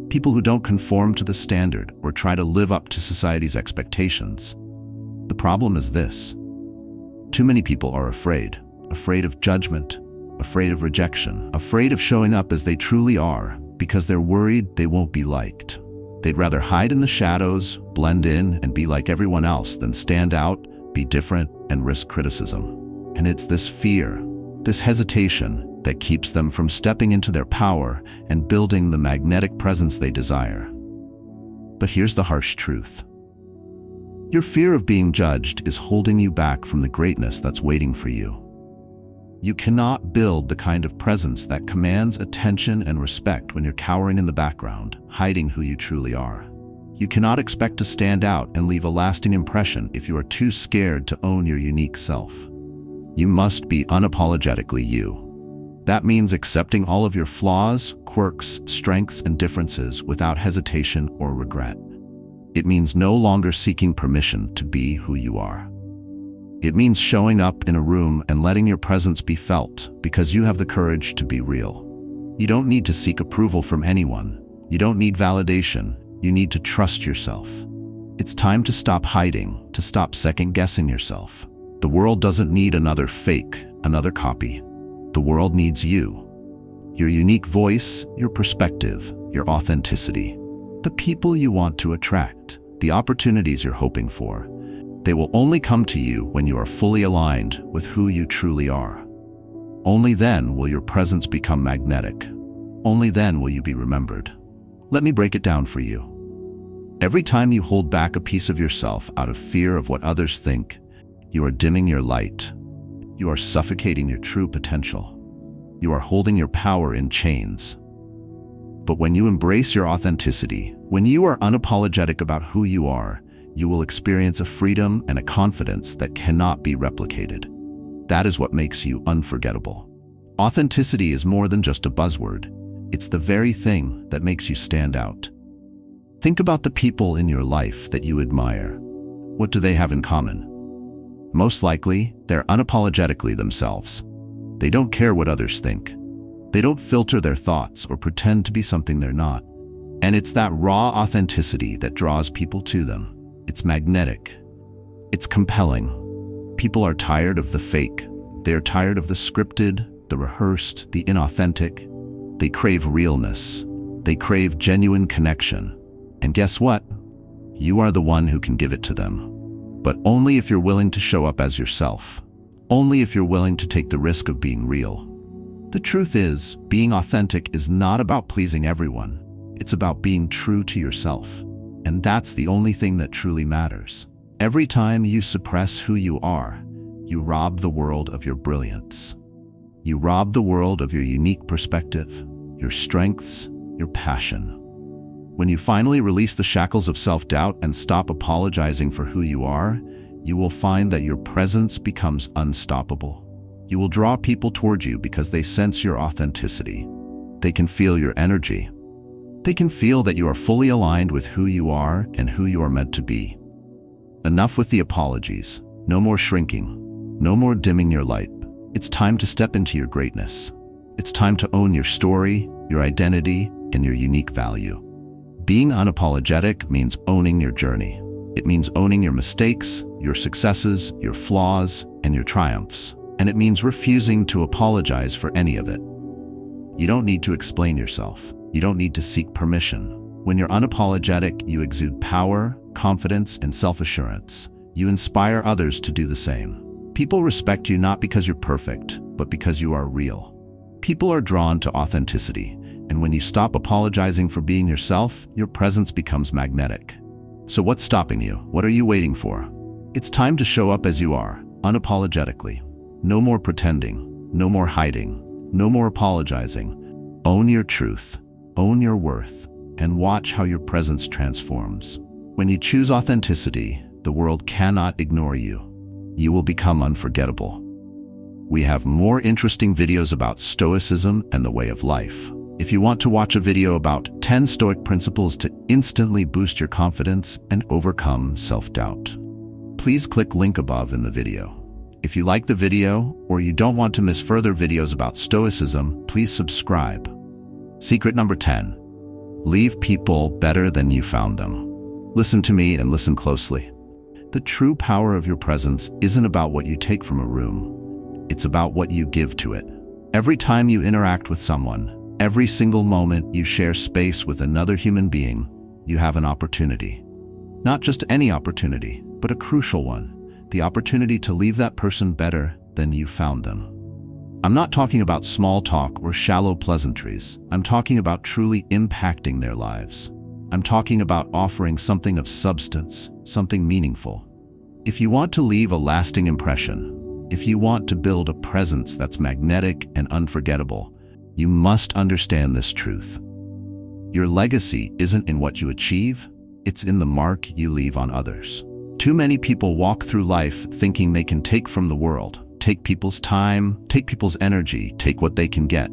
[SPEAKER 1] people who don't conform to the standard or try to live up to society's expectations. The problem is this. Too many people are afraid of judgment, afraid of rejection, afraid of showing up as they truly are because they're worried they won't be liked. They'd rather hide in the shadows, blend in, and be like everyone else than stand out, be different, and risk criticism. And it's this fear, this hesitation, that keeps them from stepping into their power and building the magnetic presence they desire. But here's the harsh truth. Your fear of being judged is holding you back from the greatness that's waiting for you. You cannot build the kind of presence that commands attention and respect when you're cowering in the background, hiding who you truly are. You cannot expect to stand out and leave a lasting impression if you are too scared to own your unique self. You must be unapologetically you. That means accepting all of your flaws, quirks, strengths, and differences without hesitation or regret. It means no longer seeking permission to be who you are. It means showing up in a room and letting your presence be felt because you have the courage to be real. You don't need to seek approval from anyone. You don't need validation. You need to trust yourself. It's time to stop hiding, to stop second-guessing yourself. The world doesn't need another fake, another copy. The world needs you. Your unique voice, your perspective, your authenticity. The people you want to attract, the opportunities you're hoping for. They will only come to you when you are fully aligned with who you truly are. Only then will your presence become magnetic. Only then will you be remembered. Let me break it down for you. Every time you hold back a piece of yourself out of fear of what others think, you are dimming your light. You are suffocating your true potential. You are holding your power in chains. But when you embrace your authenticity, when you are unapologetic about who you are, you will experience a freedom and a confidence that cannot be replicated. That is what makes you unforgettable. Authenticity is more than just a buzzword. It's the very thing that makes you stand out. Think about the people in your life that you admire. What do they have in common? Most likely, they're unapologetically themselves. They don't care what others think. They don't filter their thoughts or pretend to be something they're not. And it's that raw authenticity that draws people to them. It's magnetic. It's compelling. People are tired of the fake. They are tired of the scripted, the rehearsed, the inauthentic. They crave realness. They crave genuine connection. And guess what? You are the one who can give it to them. But only if you're willing to show up as yourself. Only if you're willing to take the risk of being real. The truth is, being authentic is not about pleasing everyone. It's about being true to yourself. And that's the only thing that truly matters. Every time you suppress who you are, you rob the world of your brilliance. You rob the world of your unique perspective, your strengths, your passion. When you finally release the shackles of self-doubt and stop apologizing for who you are, you will find that your presence becomes unstoppable. You will draw people toward you because they sense your authenticity. They can feel your energy. They can feel that you are fully aligned with who you are and who you are meant to be. Enough with the apologies. No more shrinking. No more dimming your light. It's time to step into your greatness. It's time to own your story, your identity, and your unique value. Being unapologetic means owning your journey. It means owning your mistakes, your successes, your flaws, and your triumphs. And it means refusing to apologize for any of it. You don't need to explain yourself. You don't need to seek permission. When you're unapologetic, you exude power, confidence, and self-assurance. You inspire others to do the same. People respect you not because you're perfect, but because you are real. People are drawn to authenticity, and when you stop apologizing for being yourself, your presence becomes magnetic. So what's stopping you? What are you waiting for? It's time to show up as you are, unapologetically. No more pretending, no more hiding, no more apologizing. Own your truth, own your worth, and watch how your presence transforms. When you choose authenticity, the world cannot ignore you. You will become unforgettable. We have more interesting videos about Stoicism and the way of life. If you want to watch a video about 10 Stoic principles to instantly boost your confidence and overcome self-doubt, please click link above in the video. If you like the video or you don't want to miss further videos about Stoicism, please subscribe. Secret number 10. Leave people better than you found them. Listen to me and listen closely. The true power of your presence isn't about what you take from a room. It's about what you give to it. Every time you interact with someone, every single moment you share space with another human being, you have an opportunity. Not just any opportunity, but a crucial one. The opportunity to leave that person better than you found them. I'm not talking about small talk or shallow pleasantries. I'm talking about truly impacting their lives. I'm talking about offering something of substance, something meaningful. If you want to leave a lasting impression, if you want to build a presence that's magnetic and unforgettable, you must understand this truth. Your legacy isn't in what you achieve, it's in the mark you leave on others. Too many people walk through life thinking they can take from the world, take people's time, take people's energy, take what they can get.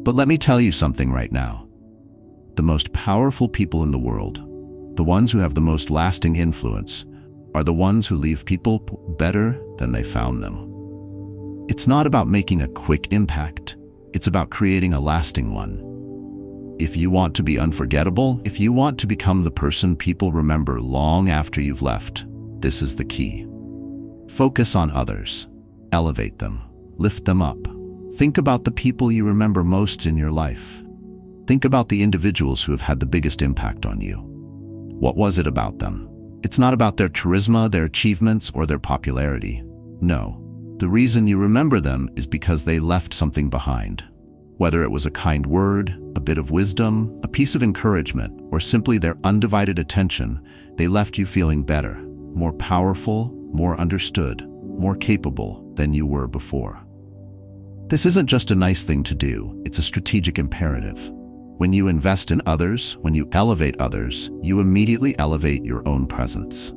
[SPEAKER 1] But let me tell you something right now. The most powerful people in the world, the ones who have the most lasting influence, are the ones who leave people better than they found them. It's not about making a quick impact, it's about creating a lasting one. If you want to be unforgettable, if you want to become the person people remember long after you've left, this is the key. Focus on others. Elevate them. Lift them up. Think about the people you remember most in your life. Think about the individuals who have had the biggest impact on you. What was it about them? It's not about their charisma, their achievements, or their popularity. No. The reason you remember them is because they left something behind. Whether it was a kind word, a bit of wisdom, a piece of encouragement, or simply their undivided attention, they left you feeling better, more powerful, more understood, more capable than you were before. This isn't just a nice thing to do, it's a strategic imperative. When you invest in others, when you elevate others, you immediately elevate your own presence.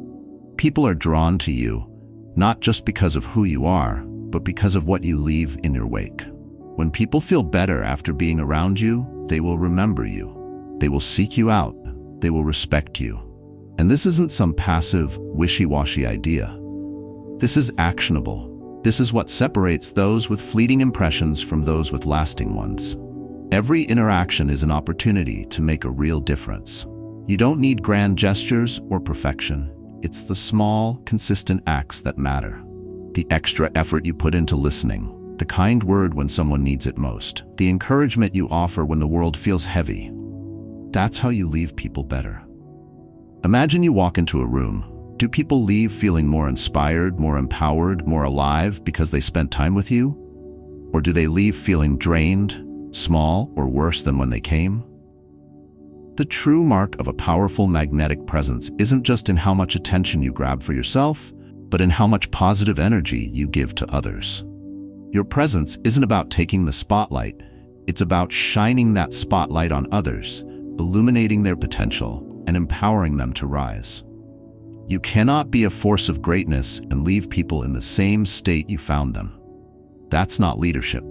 [SPEAKER 1] People are drawn to you, not just because of who you are, but because of what you leave in your wake. When people feel better after being around you, they will remember you. They will seek you out. They will respect you. And this isn't some passive, wishy-washy idea. This is actionable. This is what separates those with fleeting impressions from those with lasting ones. Every interaction is an opportunity to make a real difference. You don't need grand gestures or perfection. It's the small, consistent acts that matter. The extra effort you put into listening, the kind word when someone needs it most, the encouragement you offer when the world feels heavy. That's how you leave people better. Imagine you walk into a room. Do people leave feeling more inspired, more empowered, more alive because they spent time with you? Or do they leave feeling drained, small, or worse than when they came? The true mark of a powerful magnetic presence isn't just in how much attention you grab for yourself, but in how much positive energy you give to others. Your presence isn't about taking the spotlight, it's about shining that spotlight on others, illuminating their potential, and empowering them to rise. You cannot be a force of greatness and leave people in the same state you found them. That's not leadership.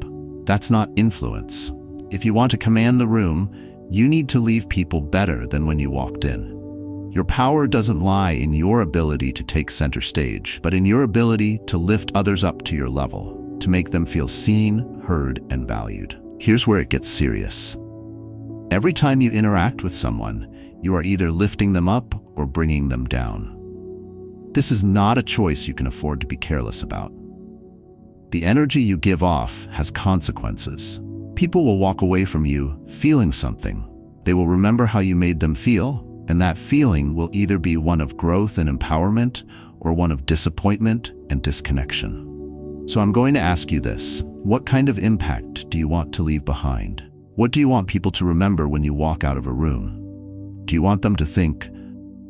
[SPEAKER 1] That's not influence. If you want to command the room, you need to leave people better than when you walked in. Your power doesn't lie in your ability to take center stage, but in your ability to lift others up to your level, to make them feel seen, heard, and valued. Here's where it gets serious. Every time you interact with someone, you are either lifting them up or bringing them down. This is not a choice you can afford to be careless about. The energy you give off has consequences. People will walk away from you feeling something. They will remember how you made them feel, and that feeling will either be one of growth and empowerment or one of disappointment and disconnection. So I'm going to ask you this. What kind of impact do you want to leave behind? What do you want people to remember when you walk out of a room? Do you want them to think,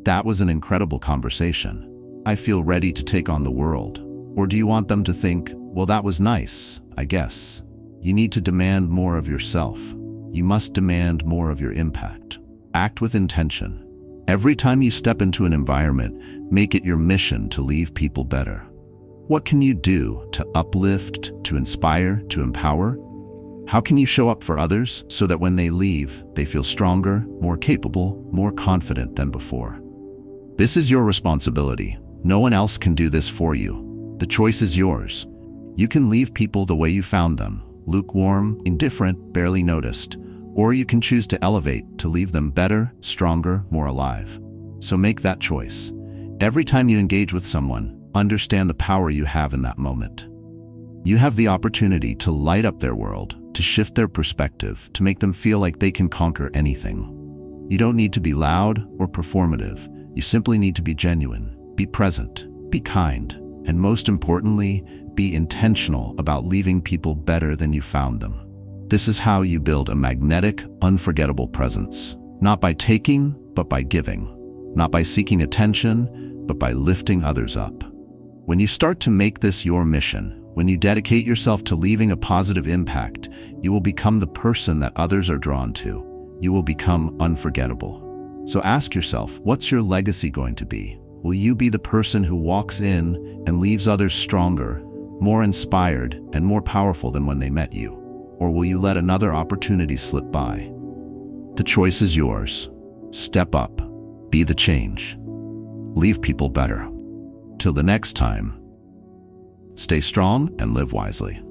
[SPEAKER 1] that was an incredible conversation. I feel ready to take on the world. Or do you want them to think, well, that was nice, I guess. You need to demand more of yourself. You must demand more of your impact. Act with intention. Every time you step into an environment, make it your mission to leave people better. What can you do to uplift, to inspire, to empower? How can you show up for others so that when they leave, they feel stronger, more capable, more confident than before? This is your responsibility. No one else can do this for you. The choice is yours. You can leave people the way you found them, lukewarm, indifferent, barely noticed, or you can choose to elevate, to leave them better, stronger, more alive. So make that choice. Every time you engage with someone, understand the power you have in that moment. You have the opportunity to light up their world, to shift their perspective, to make them feel like they can conquer anything. You don't need to be loud or performative. You simply need to be genuine, be present, be kind, and most importantly, be intentional about leaving people better than you found them. This is how you build a magnetic, unforgettable presence. Not by taking, but by giving. Not by seeking attention, but by lifting others up. When you start to make this your mission, when you dedicate yourself to leaving a positive impact, you will become the person that others are drawn to. You will become unforgettable. So ask yourself, what's your legacy going to be? Will you be the person who walks in and leaves others stronger, more inspired, and more powerful than when they met you? Or will you let another opportunity slip by? The choice is yours. Step up. Be the change. Leave people better. Till the next time, stay strong and live wisely.